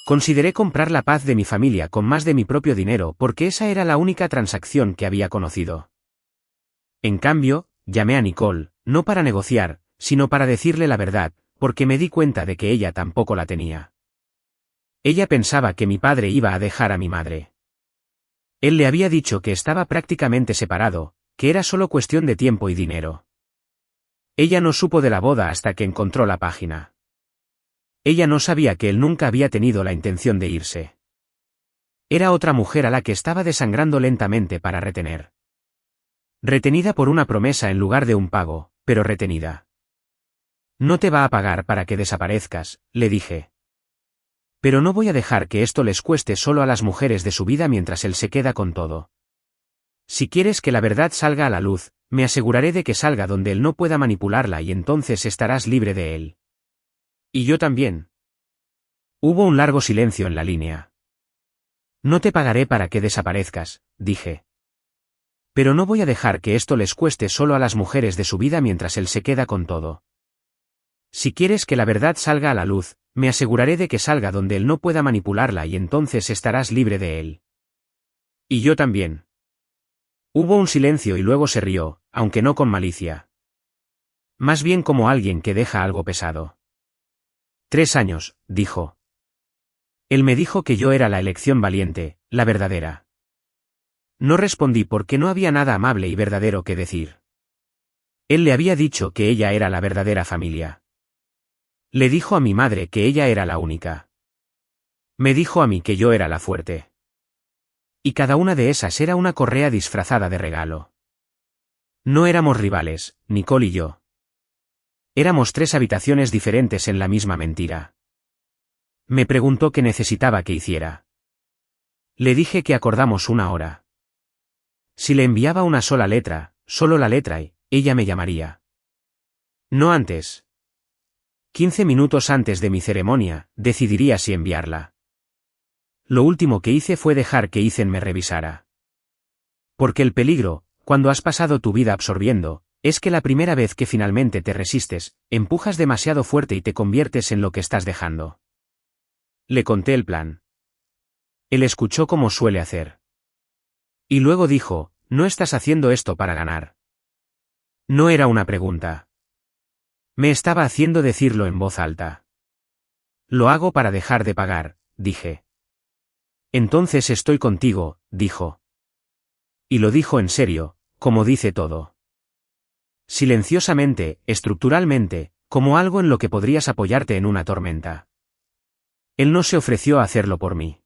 A: Consideré comprar la paz de mi familia con más de mi propio dinero porque esa era la única transacción que había conocido. En cambio, llamé a Nicole, no para negociar, sino para decirle la verdad, porque me di cuenta de que ella tampoco la tenía. Ella pensaba que mi padre iba a dejar a mi madre. Él le había dicho que estaba prácticamente separado, que era solo cuestión de tiempo y dinero. Ella no supo de la boda hasta que encontró la página. Ella no sabía que él nunca había tenido la intención de irse. Era otra mujer a la que estaba desangrando lentamente para retener. Retenida por una promesa en lugar de un pago, pero retenida. No te va a pagar para que desaparezcas, le dije. Pero no voy a dejar que esto les cueste solo a las mujeres de su vida mientras él se queda con todo. Si quieres que la verdad salga a la luz, me aseguraré de que salga donde él no pueda manipularla y entonces estarás libre de él. Y yo también. Hubo un largo silencio en la línea. No te pagaré para que desaparezcas, dije. Pero no voy a dejar que esto les cueste solo a las mujeres de su vida mientras él se queda con todo. Si quieres que la verdad salga a la luz, me aseguraré de que salga donde él no pueda manipularla y entonces estarás libre de él. Y yo también. Hubo un silencio y luego se rió, aunque no con malicia. Más bien como alguien que deja algo pesado. 3 años, dijo. Él me dijo que yo era la elección valiente, la verdadera. No respondí porque no había nada amable y verdadero que decir. Él le había dicho que ella era la verdadera familia. Le dijo a mi madre que ella era la única. Me dijo a mí que yo era la fuerte. Y cada una de esas era una correa disfrazada de regalo. No éramos rivales, Nicole y yo. Éramos 3 habitaciones diferentes en la misma mentira. Me preguntó qué necesitaba que hiciera. Le dije que acordamos 1 hora. Si le enviaba una sola letra, solo la letra y, ella me llamaría. No antes. 15 minutos antes de mi ceremonia, decidiría si enviarla. Lo último que hice fue dejar que Ethan me revisara. Porque el peligro, cuando has pasado tu vida absorbiendo, es que la primera vez que finalmente te resistes, empujas demasiado fuerte y te conviertes en lo que estás dejando. Le conté el plan. Él escuchó como suele hacer. Y luego dijo, no estás haciendo esto para ganar. No era una pregunta. Me estaba haciendo decirlo en voz alta. Lo hago para dejar de pagar, dije. Entonces estoy contigo, dijo. Y lo dijo en serio, como dice todo. Silenciosamente, estructuralmente, como algo en lo que podrías apoyarte en una tormenta. Él no se ofreció a hacerlo por mí.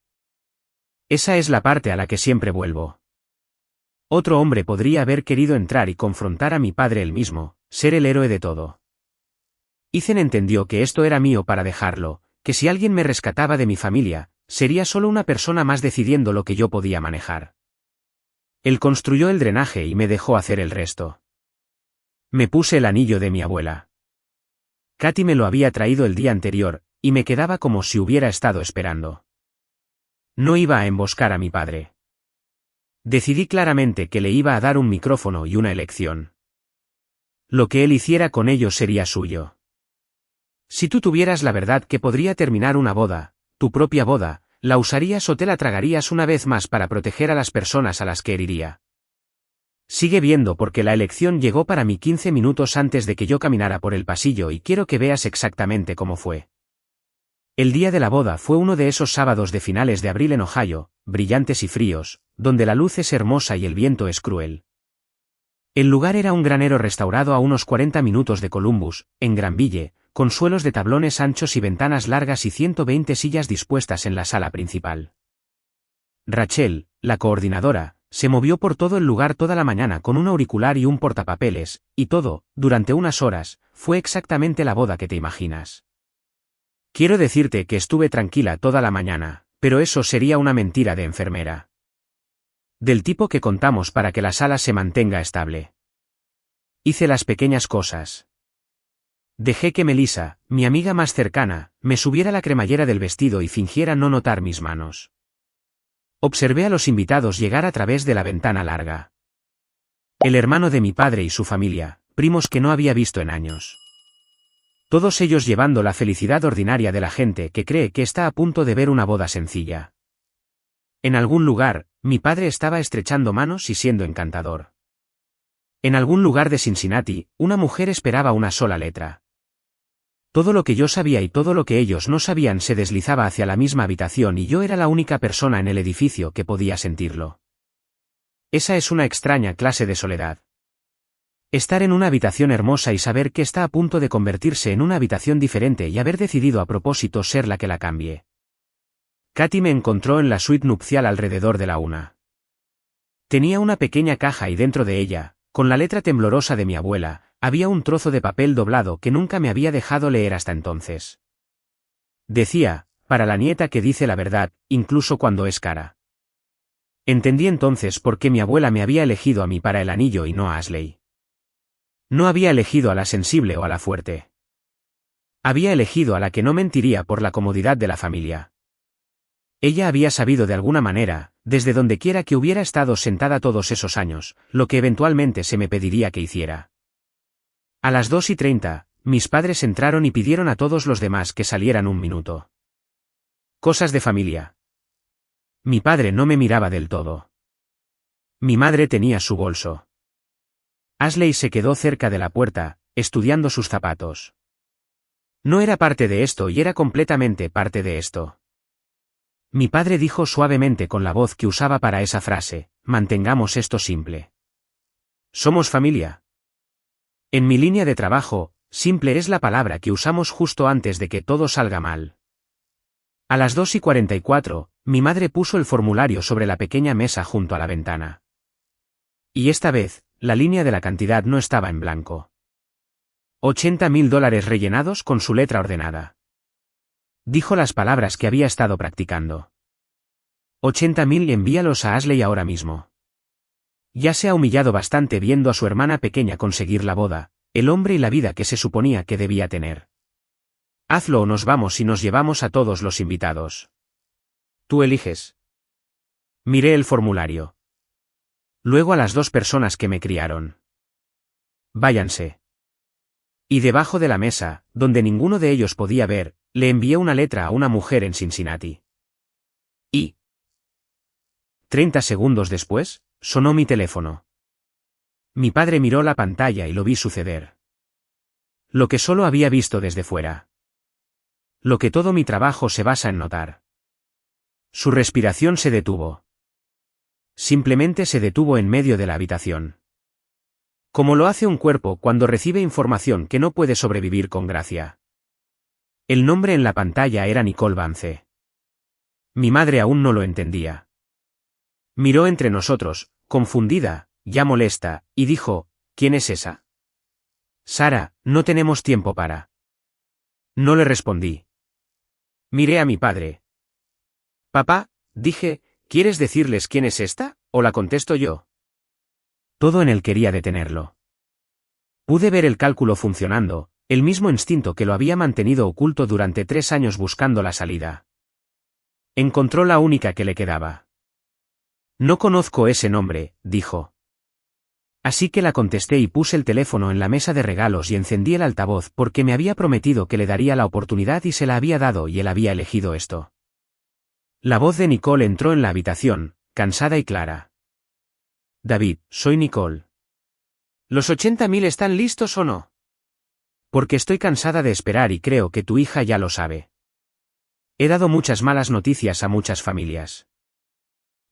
A: Esa es la parte a la que siempre vuelvo. Otro hombre podría haber querido entrar y confrontar a mi padre él mismo, ser el héroe de todo. Ethan entendió que esto era mío para dejarlo, que si alguien me rescataba de mi familia, sería solo una persona más decidiendo lo que yo podía manejar. Él construyó el drenaje y me dejó hacer el resto. Me puse el anillo de mi abuela. Katy me lo había traído el día anterior, y me quedaba como si hubiera estado esperando. No iba a emboscar a mi padre. Decidí claramente que le iba a dar un micrófono y una elección. Lo que él hiciera con ellos sería suyo. Si tú tuvieras la verdad que podría terminar una boda, tu propia boda, ¿la usarías o te la tragarías una vez más para proteger a las personas a las que heriría? Sigue viendo porque la elección llegó para mí 15 minutos antes de que yo caminara por el pasillo y quiero que veas exactamente cómo fue. El día de la boda fue uno de esos sábados de finales de abril en Ohio, brillantes y fríos, donde la luz es hermosa y el viento es cruel. El lugar era un granero restaurado a unos 40 minutos de Columbus, en Granville, con suelos de tablones anchos y ventanas largas y 120 sillas dispuestas en la sala principal. Rachel, la coordinadora, se movió por todo el lugar toda la mañana con un auricular y un portapapeles, y todo, durante unas horas, fue exactamente la boda que te imaginas. Quiero decirte que estuve tranquila toda la mañana, pero eso sería una mentira de enfermera. Del tipo que contamos para que la sala se mantenga estable. Hice las pequeñas cosas. Dejé que Melissa, mi amiga más cercana, me subiera la cremallera del vestido y fingiera no notar mis manos. Observé a los invitados llegar a través de la ventana larga. El hermano de mi padre y su familia, primos que no había visto en años. Todos ellos llevando la felicidad ordinaria de la gente que cree que está a punto de ver una boda sencilla. En algún lugar, mi padre estaba estrechando manos y siendo encantador. En algún lugar de Cincinnati, una mujer esperaba una sola letra. Todo lo que yo sabía y todo lo que ellos no sabían se deslizaba hacia la misma habitación y yo era la única persona en el edificio que podía sentirlo. Esa es una extraña clase de soledad. Estar en una habitación hermosa y saber que está a punto de convertirse en una habitación diferente y haber decidido a propósito ser la que la cambie. Katy me encontró en la suite nupcial alrededor de la 1. Tenía una pequeña caja y dentro de ella, con la letra temblorosa de mi abuela, había un trozo de papel doblado que nunca me había dejado leer hasta entonces. Decía, para la nieta que dice la verdad, incluso cuando es cara. Entendí entonces por qué mi abuela me había elegido a mí para el anillo y no a Ashley. No había elegido a la sensible o a la fuerte. Había elegido a la que no mentiría por la comodidad de la familia. Ella había sabido de alguna manera, desde donde quiera que hubiera estado sentada todos esos años, lo que eventualmente se me pediría que hiciera. A las 2:30, mis padres entraron y pidieron a todos los demás que salieran un minuto. Cosas de familia. Mi padre no me miraba del todo. Mi madre tenía su bolso. Ashley se quedó cerca de la puerta, estudiando sus zapatos. No era parte de esto y era completamente parte de esto. Mi padre dijo suavemente con la voz que usaba para esa frase, mantengamos esto simple. Somos familia. En mi línea de trabajo, simple es la palabra que usamos justo antes de que todo salga mal. A las 2:44, mi madre puso el formulario sobre la pequeña mesa junto a la ventana. Y esta vez, la línea de la cantidad no estaba en blanco. $80,000 rellenados con su letra ordenada. Dijo las palabras que había estado practicando. 80,000 y envíalos a Ashley ahora mismo. Ya se ha humillado bastante viendo a su hermana pequeña conseguir la boda, el hombre y la vida que se suponía que debía tener. Hazlo o nos vamos y nos llevamos a todos los invitados. Tú eliges. Miré el formulario. Luego a las 2 personas que me criaron. Váyanse. Y debajo de la mesa, donde ninguno de ellos podía ver, le envié una letra a una mujer en Cincinnati. Y 30 segundos después, sonó mi teléfono. Mi padre miró la pantalla y lo vi suceder. Lo que solo había visto desde fuera. Lo que todo mi trabajo se basa en notar. Su respiración se detuvo. Simplemente se detuvo en medio de la habitación. Como lo hace un cuerpo cuando recibe información que no puede sobrevivir con gracia. El nombre en la pantalla era Nicole Vance. Mi madre aún no lo entendía. Miró entre nosotros, confundida, ya molesta, y dijo, ¿quién es esa? Sara, no tenemos tiempo para. No le respondí. Miré a mi padre. Papá, dije, ¿quieres decirles quién es esta, o la contesto yo? Todo en él quería detenerlo. Pude ver el cálculo funcionando, el mismo instinto que lo había mantenido oculto durante 3 años buscando la salida. Encontró la única que le quedaba. No conozco ese nombre, dijo. Así que la contesté y puse el teléfono en la mesa de regalos y encendí el altavoz porque me había prometido que le daría la oportunidad y se la había dado y él había elegido esto. La voz de Nicole entró en la habitación, cansada y clara. David, soy Nicole. ¿Los 80,000 están listos o no? Porque estoy cansada de esperar y creo que tu hija ya lo sabe. He dado muchas malas noticias a muchas familias.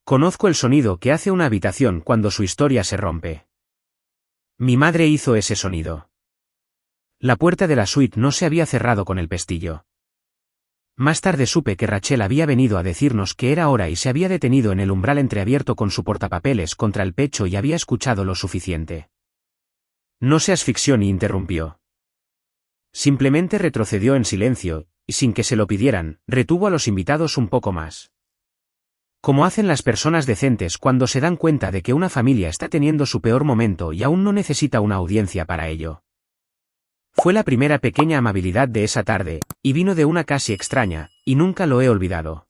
A: Conozco el sonido que hace una habitación cuando su historia se rompe. Mi madre hizo ese sonido. La puerta de la suite no se había cerrado con el pestillo. Más tarde supe que Rachel había venido a decirnos que era hora y se había detenido en el umbral entreabierto con su portapapeles contra el pecho y había escuchado lo suficiente. No se asfixió ni interrumpió. Simplemente retrocedió en silencio, y sin que se lo pidieran, retuvo a los invitados un poco más. Como hacen las personas decentes cuando se dan cuenta de que una familia está teniendo su peor momento y aún no necesita una audiencia para ello. Fue la primera pequeña amabilidad de esa tarde, y vino de una casi extraña, y nunca lo he olvidado.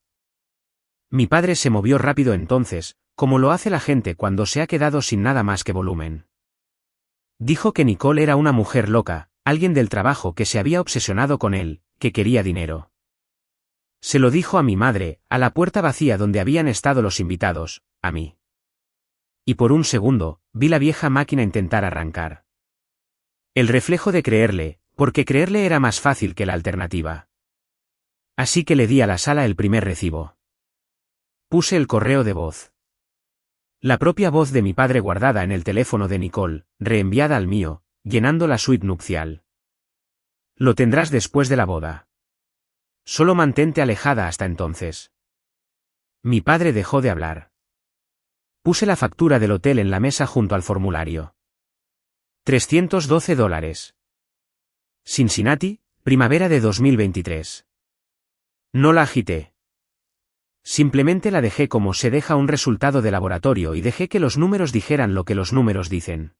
A: Mi padre se movió rápido entonces, como lo hace la gente cuando se ha quedado sin nada más que volumen. Dijo que Nicole era una mujer loca, alguien del trabajo que se había obsesionado con él, que quería dinero. Se lo dijo a mi madre, a la puerta vacía donde habían estado los invitados, a mí. Y por un segundo, vi la vieja máquina intentar arrancar. El reflejo de creerle, porque creerle era más fácil que la alternativa. Así que le di a la sala el primer recibo. Puse el correo de voz. La propia voz de mi padre guardada en el teléfono de Nicole, reenviada al mío, llenando la suite nupcial. Lo tendrás después de la boda. Solo mantente alejada hasta entonces. Mi padre dejó de hablar. Puse la factura del hotel en la mesa junto al formulario. $312. Cincinnati, primavera de 2023. No la agité. Simplemente la dejé como se deja un resultado de laboratorio y dejé que los números dijeran lo que los números dicen.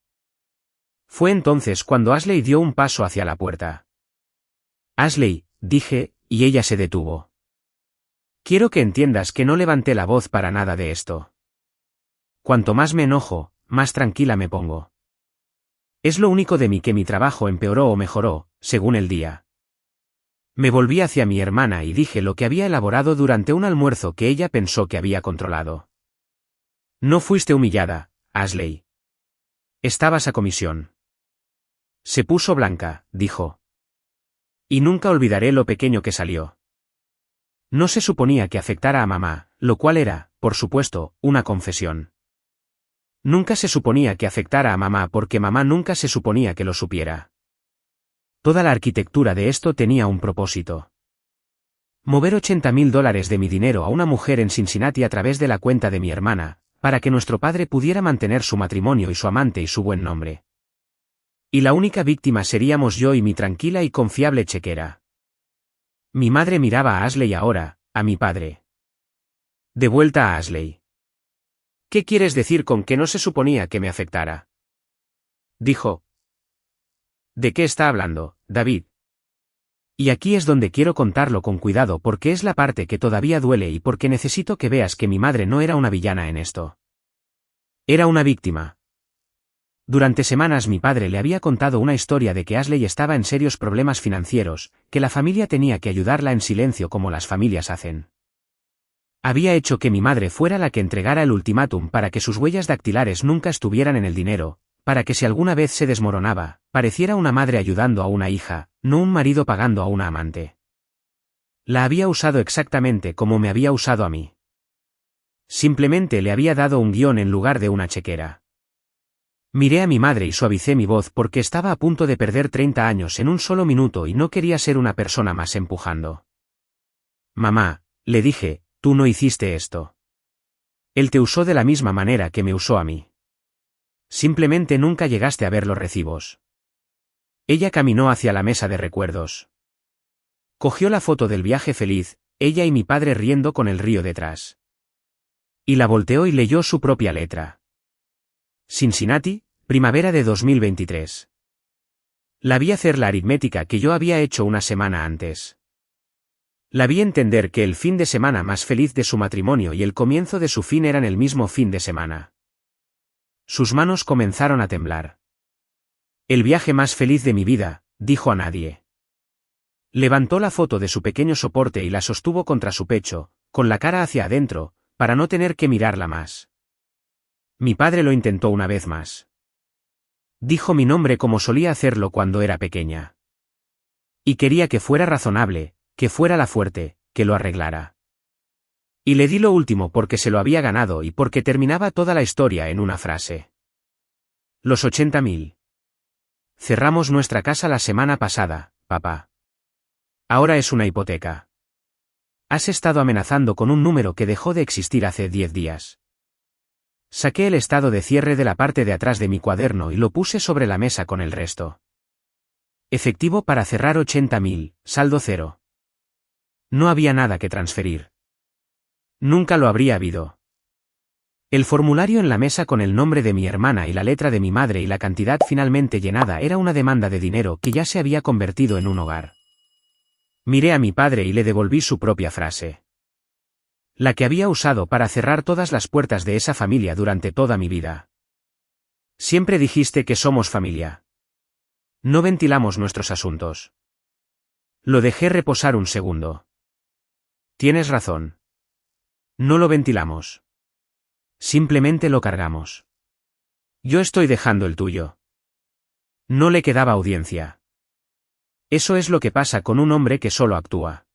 A: Fue entonces cuando Ashley dio un paso hacia la puerta. Ashley, dije, y ella se detuvo. Quiero que entiendas que no levanté la voz para nada de esto. Cuanto más me enojo, más tranquila me pongo. Es lo único de mí que mi trabajo empeoró o mejoró, según el día. Me volví hacia mi hermana y dije lo que había elaborado durante un almuerzo que ella pensó que había controlado. No fuiste humillada, Ashley. Estabas a comisión. Se puso blanca, dijo. Y nunca olvidaré lo pequeño que salió. No se suponía que afectara a mamá, lo cual era, por supuesto, una confesión. Nunca se suponía que afectara a mamá porque mamá nunca se suponía que lo supiera. Toda la arquitectura de esto tenía un propósito. Mover $80.000 de mi dinero a una mujer en Cincinnati a través de la cuenta de mi hermana, para que nuestro padre pudiera mantener su matrimonio y su amante y su buen nombre. Y la única víctima seríamos yo y mi tranquila y confiable chequera. Mi madre miraba a Ashley ahora, a mi padre. De vuelta a Ashley. ¿Qué quieres decir con que no se suponía que me afectara? Dijo. ¿De qué está hablando, David? Y aquí es donde quiero contarlo con cuidado porque es la parte que todavía duele y porque necesito que veas que mi madre no era una villana en esto. Era una víctima. Durante semanas mi padre le había contado una historia de que Ashley estaba en serios problemas financieros, que la familia tenía que ayudarla en silencio como las familias hacen. Había hecho que mi madre fuera la que entregara el ultimátum para que sus huellas dactilares nunca estuvieran en el dinero, para que si alguna vez se desmoronaba, pareciera una madre ayudando a una hija, no un marido pagando a una amante. La había usado exactamente como me había usado a mí. Simplemente le había dado un guión en lugar de una chequera. Miré a mi madre y suavicé mi voz porque estaba a punto de perder 30 años en un solo minuto y no quería ser una persona más empujando. Mamá, le dije, tú no hiciste esto. Él te usó de la misma manera que me usó a mí. Simplemente nunca llegaste a ver los recibos. Ella caminó hacia la mesa de recuerdos. Cogió la foto del viaje feliz, ella y mi padre riendo con el río detrás. Y la volteó y leyó su propia letra. Cincinnati, primavera de 2023. La vi hacer la aritmética que yo había hecho una semana antes. La vi entender que el fin de semana más feliz de su matrimonio y el comienzo de su fin eran el mismo fin de semana. Sus manos comenzaron a temblar. El viaje más feliz de mi vida, dijo a nadie. Levantó la foto de su pequeño soporte y la sostuvo contra su pecho, con la cara hacia adentro, para no tener que mirarla más. Mi padre lo intentó una vez más. Dijo mi nombre como solía hacerlo cuando era pequeña. Y quería que fuera razonable, que fuera la fuerte, que lo arreglara. Y le di lo último porque se lo había ganado y porque terminaba toda la historia en una frase. Los 80.000. Cerramos nuestra casa la semana pasada, papá. Ahora es una hipoteca. Has estado amenazando con un número que dejó de existir hace 10 días. Saqué el estado de cierre de la parte de atrás de mi cuaderno y lo puse sobre la mesa con el resto. Efectivo para cerrar 80.000, saldo cero. No había nada que transferir. Nunca lo habría habido. El formulario en la mesa con el nombre de mi hermana y la letra de mi madre y la cantidad finalmente llenada era una demanda de dinero que ya se había convertido en un hogar. Miré a mi padre y le devolví su propia frase. La que había usado para cerrar todas las puertas de esa familia durante toda mi vida. Siempre dijiste que somos familia. No ventilamos nuestros asuntos. Lo dejé reposar un segundo. Tienes razón. No lo ventilamos. Simplemente lo cargamos. Yo estoy dejando el tuyo. No le quedaba audiencia. Eso es lo que pasa con un hombre que solo actúa.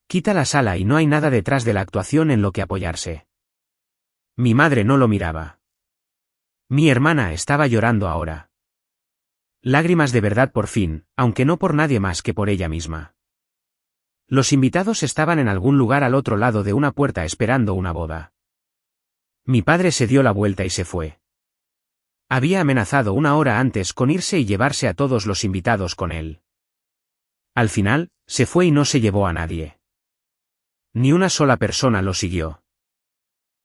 A: Quita la sala y no hay nada detrás de la actuación en lo que apoyarse. Mi madre no lo miraba. Mi hermana estaba llorando ahora. Lágrimas de verdad por fin, aunque no por nadie más que por ella misma. Los invitados estaban en algún lugar al otro lado de una puerta esperando una boda. Mi padre se dio la vuelta y se fue. Había amenazado una hora antes con irse y llevarse a todos los invitados con él. Al final, se fue y no se llevó a nadie. Ni una sola persona lo siguió.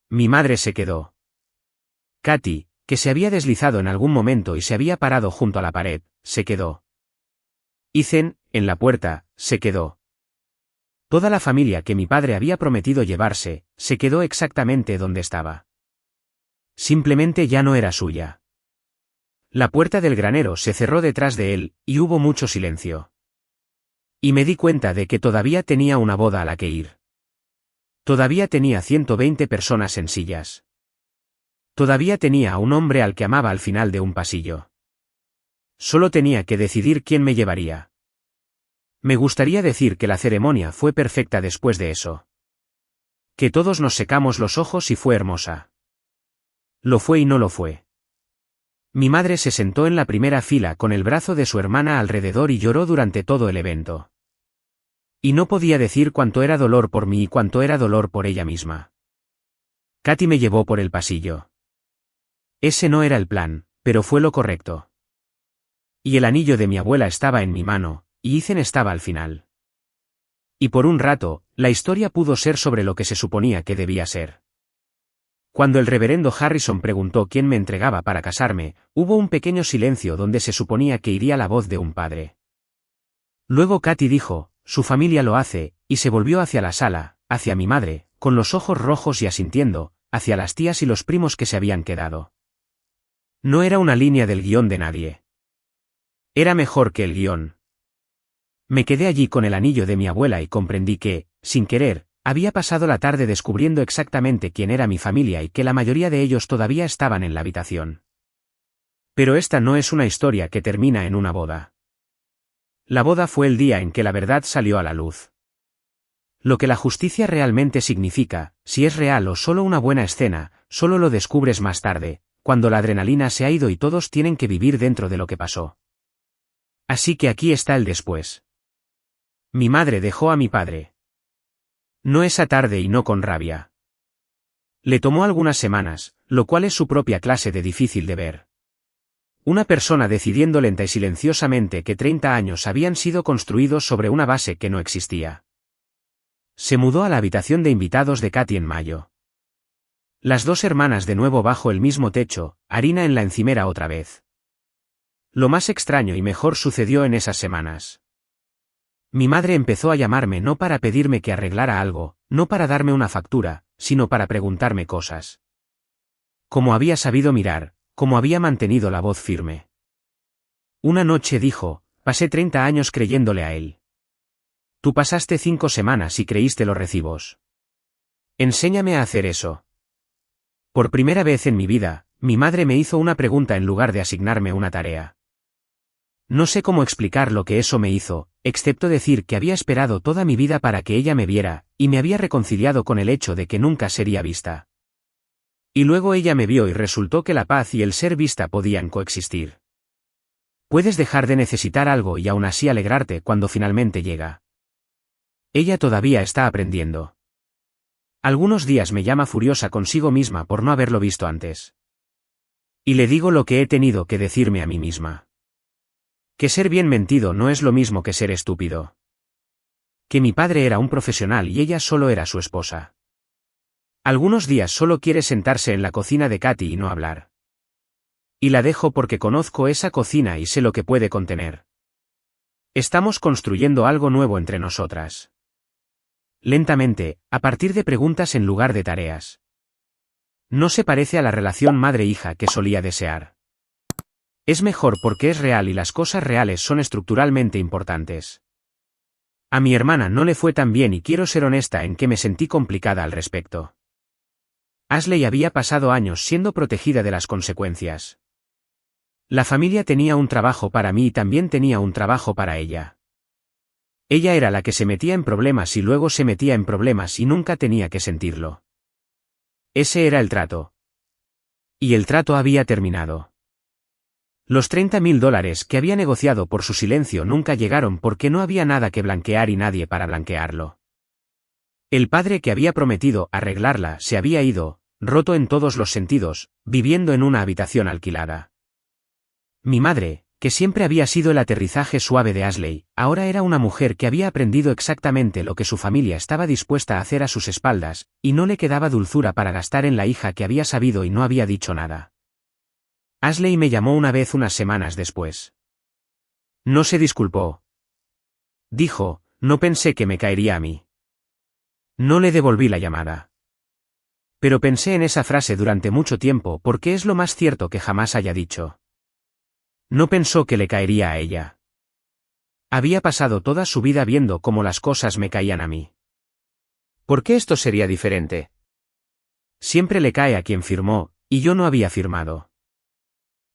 A: Mi madre se quedó. Katy, que se había deslizado en algún momento y se había parado junto a la pared, se quedó. Ethan, en la puerta, se quedó. Toda la familia que mi padre había prometido llevarse, se quedó exactamente donde estaba. Simplemente ya no era suya. La puerta del granero se cerró detrás de él, y hubo mucho silencio. Y me di cuenta de que todavía tenía una boda a la que ir. Todavía tenía 120 personas en sillas. Todavía tenía a un hombre al que amaba al final de un pasillo. Solo tenía que decidir quién me llevaría. Me gustaría decir que la ceremonia fue perfecta después de eso. Que todos nos secamos los ojos y fue hermosa. Lo fue y no lo fue. Mi madre se sentó en la primera fila con el brazo de su hermana alrededor y lloró durante todo el evento. Y no podía decir cuánto era dolor por mí y cuánto era dolor por ella misma. Katy me llevó por el pasillo. Ese no era el plan, pero fue lo correcto. Y el anillo de mi abuela estaba en mi mano, y Ethan estaba al final. Y por un rato, la historia pudo ser sobre lo que se suponía que debía ser. Cuando el reverendo Harrison preguntó quién me entregaba para casarme, hubo un pequeño silencio donde se suponía que iría la voz de un padre. Luego Katy dijo, su familia lo hace, y se volvió hacia la sala, hacia mi madre, con los ojos rojos y asintiendo, hacia las tías y los primos que se habían quedado. No era una línea del guión de nadie. Era mejor que el guión. Me quedé allí con el anillo de mi abuela y comprendí que, sin querer, había pasado la tarde descubriendo exactamente quién era mi familia y que la mayoría de ellos todavía estaban en la habitación. Pero esta no es una historia que termina en una boda. La boda fue el día en que la verdad salió a la luz. Lo que la justicia realmente significa, si es real o solo una buena escena, solo lo descubres más tarde, cuando la adrenalina se ha ido y todos tienen que vivir dentro de lo que pasó. Así que aquí está el después. Mi madre dejó a mi padre. No esa tarde y no con rabia. Le tomó algunas semanas, lo cual es su propia clase de difícil de ver. Una persona decidiendo lenta y silenciosamente que 30 años habían sido construidos sobre una base que no existía. Se mudó a la habitación de invitados de Katy en mayo. Las dos hermanas de nuevo bajo el mismo techo, harina en la encimera otra vez. Lo más extraño y mejor sucedió en esas semanas. Mi madre empezó a llamarme no para pedirme que arreglara algo, no para darme una factura, sino para preguntarme cosas. Cómo había sabido mirar, cómo había mantenido la voz firme. Una noche dijo, pasé 30 años creyéndole a él. Tú pasaste 5 semanas y creíste los recibos. Enséñame a hacer eso. Por primera vez en mi vida, mi madre me hizo una pregunta en lugar de asignarme una tarea. No sé cómo explicar lo que eso me hizo, excepto decir que había esperado toda mi vida para que ella me viera, y me había reconciliado con el hecho de que nunca sería vista. Y luego ella me vio y resultó que la paz y el ser vista podían coexistir. Puedes dejar de necesitar algo y aún así alegrarte cuando finalmente llega. Ella todavía está aprendiendo. Algunos días me llama furiosa consigo misma por no haberlo visto antes. Y le digo lo que he tenido que decirme a mí misma. Que ser bien mentido no es lo mismo que ser estúpido. Que mi padre era un profesional y ella solo era su esposa. Algunos días solo quiere sentarse en la cocina de Katy y no hablar. Y la dejo porque conozco esa cocina y sé lo que puede contener. Estamos construyendo algo nuevo entre nosotras. Lentamente, a partir de preguntas en lugar de tareas. No se parece a la relación madre-hija que solía desear. Es mejor porque es real y las cosas reales son estructuralmente importantes. A mi hermana no le fue tan bien y quiero ser honesta en que me sentí complicada al respecto. Ashley había pasado años siendo protegida de las consecuencias. La familia tenía un trabajo para mí y también tenía un trabajo para ella. Ella era la que se metía en problemas y luego se metía en problemas y nunca tenía que sentirlo. Ese era el trato. Y el trato había terminado. Los $30,000 que había negociado por su silencio nunca llegaron porque no había nada que blanquear y nadie para blanquearlo. El padre que había prometido arreglarla se había ido, roto en todos los sentidos, viviendo en una habitación alquilada. Mi madre, que siempre había sido el aterrizaje suave de Ashley, ahora era una mujer que había aprendido exactamente lo que su familia estaba dispuesta a hacer a sus espaldas, y no le quedaba dulzura para gastar en la hija que había sabido y no había dicho nada. Ashley me llamó una vez unas semanas después. No se disculpó. Dijo, no pensé que me caería a mí. No le devolví la llamada. Pero pensé en esa frase durante mucho tiempo porque es lo más cierto que jamás haya dicho. No pensó que le caería a ella. Había pasado toda su vida viendo cómo las cosas me caían a mí. ¿Por qué esto sería diferente? Siempre le cae a quien firmó, y yo no había firmado.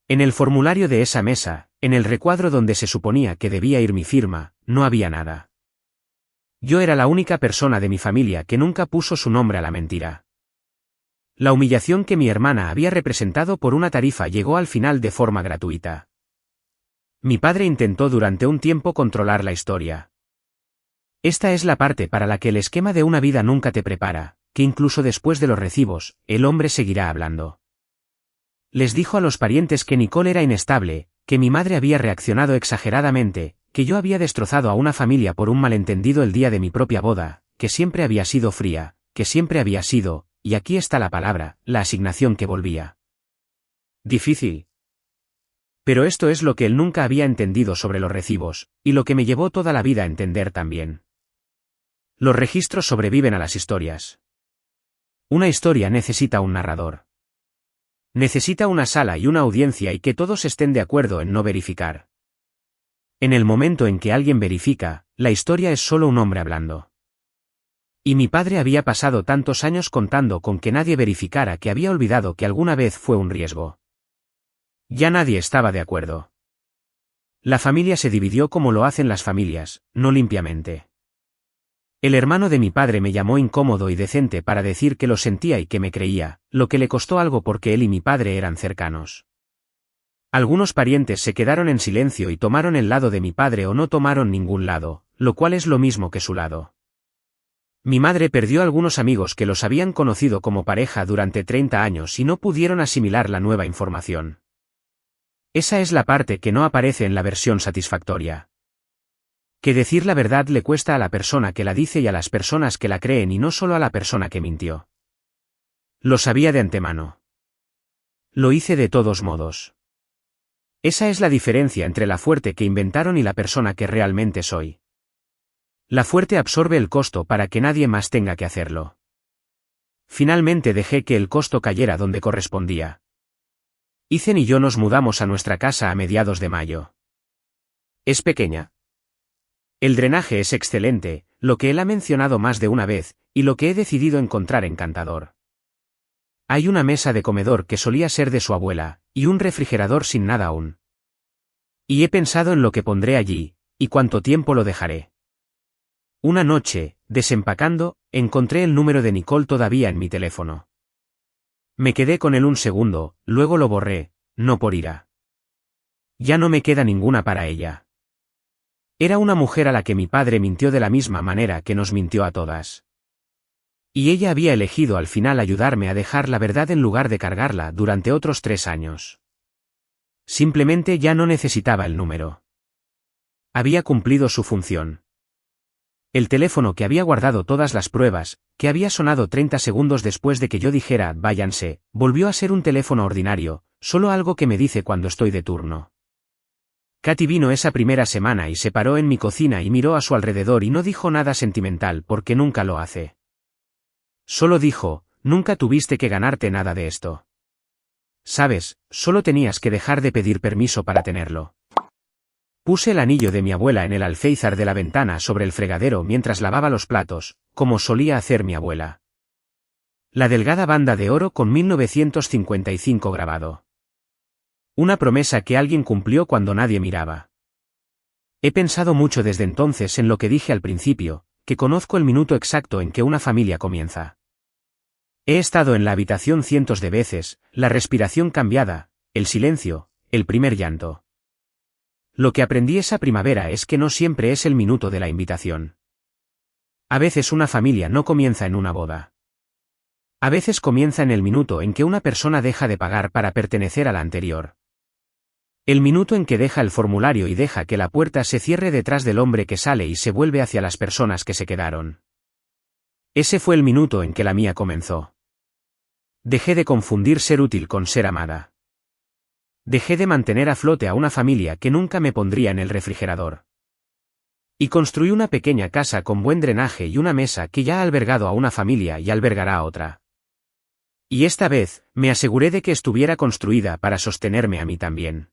A: En el formulario de esa mesa, en el recuadro donde se suponía que debía ir mi firma, no había nada. Yo era la única persona de mi familia que nunca puso su nombre a la mentira. La humillación que mi hermana había representado por una tarifa llegó al final de forma gratuita. Mi padre intentó durante un tiempo controlar la historia. Esta es la parte para la que el esquema de una vida nunca te prepara, que incluso después de los recibos, el hombre seguirá hablando. Les dijo a los parientes que Nicole era inestable, que mi madre había reaccionado exageradamente, que yo había destrozado a una familia por un malentendido el día de mi propia boda, que siempre había sido fría, que siempre había sido, y aquí está la palabra, la asignación que volvía. Difícil. Pero esto es lo que él nunca había entendido sobre los recibos, y lo que me llevó toda la vida a entender también. Los registros sobreviven a las historias. Una historia necesita un narrador. Necesita una sala y una audiencia y que todos estén de acuerdo en no verificar. En el momento en que alguien verifica, la historia es solo un hombre hablando. Y mi padre había pasado tantos años contando con que nadie verificara que había olvidado que alguna vez fue un riesgo. Ya nadie estaba de acuerdo. La familia se dividió como lo hacen las familias, no limpiamente. El hermano de mi padre me llamó incómodo y decente para decir que lo sentía y que me creía, lo que le costó algo porque él y mi padre eran cercanos. Algunos parientes se quedaron en silencio y tomaron el lado de mi padre o no tomaron ningún lado, lo cual es lo mismo que su lado. Mi madre perdió algunos amigos que los habían conocido como pareja durante 30 años y no pudieron asimilar la nueva información. Esa es la parte que no aparece en la versión satisfactoria. Que decir la verdad le cuesta a la persona que la dice y a las personas que la creen y no solo a la persona que mintió. Lo sabía de antemano. Lo hice de todos modos. Esa es la diferencia entre la fuerte que inventaron y la persona que realmente soy. La fuerte absorbe el costo para que nadie más tenga que hacerlo. Finalmente dejé que el costo cayera donde correspondía. Ethan y yo nos mudamos a nuestra casa a mediados de mayo. Es pequeña. El drenaje es excelente, lo que él ha mencionado más de una vez, y lo que he decidido encontrar encantador. Hay una mesa de comedor que solía ser de su abuela, y un refrigerador sin nada aún. Y he pensado en lo que pondré allí, y cuánto tiempo lo dejaré. Una noche, desempacando, encontré el número de Nicole todavía en mi teléfono. Me quedé con él un segundo, luego lo borré, no por ira. Ya no me queda ninguna para ella. Era una mujer a la que mi padre mintió de la misma manera que nos mintió a todas. Y ella había elegido al final ayudarme a dejar la verdad en lugar de cargarla durante otros 3 años. Simplemente ya no necesitaba el número. Había cumplido su función. El teléfono que había guardado todas las pruebas, que había sonado 30 segundos después de que yo dijera váyanse, volvió a ser un teléfono ordinario, solo algo que me dice cuando estoy de turno. Katy vino esa primera semana y se paró en mi cocina y miró a su alrededor y no dijo nada sentimental porque nunca lo hace. Solo dijo, nunca tuviste que ganarte nada de esto. Sabes, solo tenías que dejar de pedir permiso para tenerlo. Puse el anillo de mi abuela en el alféizar de la ventana sobre el fregadero mientras lavaba los platos, como solía hacer mi abuela. La delgada banda de oro con 1955 grabado. Una promesa que alguien cumplió cuando nadie miraba. He pensado mucho desde entonces en lo que dije al principio, que conozco el minuto exacto en que una familia comienza. He estado en la habitación cientos de veces, la respiración cambiada, el silencio, el primer llanto. Lo que aprendí esa primavera es que no siempre es el minuto de la invitación. A veces una familia no comienza en una boda. A veces comienza en el minuto en que una persona deja de pagar para pertenecer a la anterior. El minuto en que deja el formulario y deja que la puerta se cierre detrás del hombre que sale y se vuelve hacia las personas que se quedaron. Ese fue el minuto en que la mía comenzó. Dejé de confundir ser útil con ser amada. Dejé de mantener a flote a una familia que nunca me pondría en el refrigerador. Y construí una pequeña casa con buen drenaje y una mesa que ya ha albergado a una familia y albergará a otra. Y esta vez, me aseguré de que estuviera construida para sostenerme a mí también.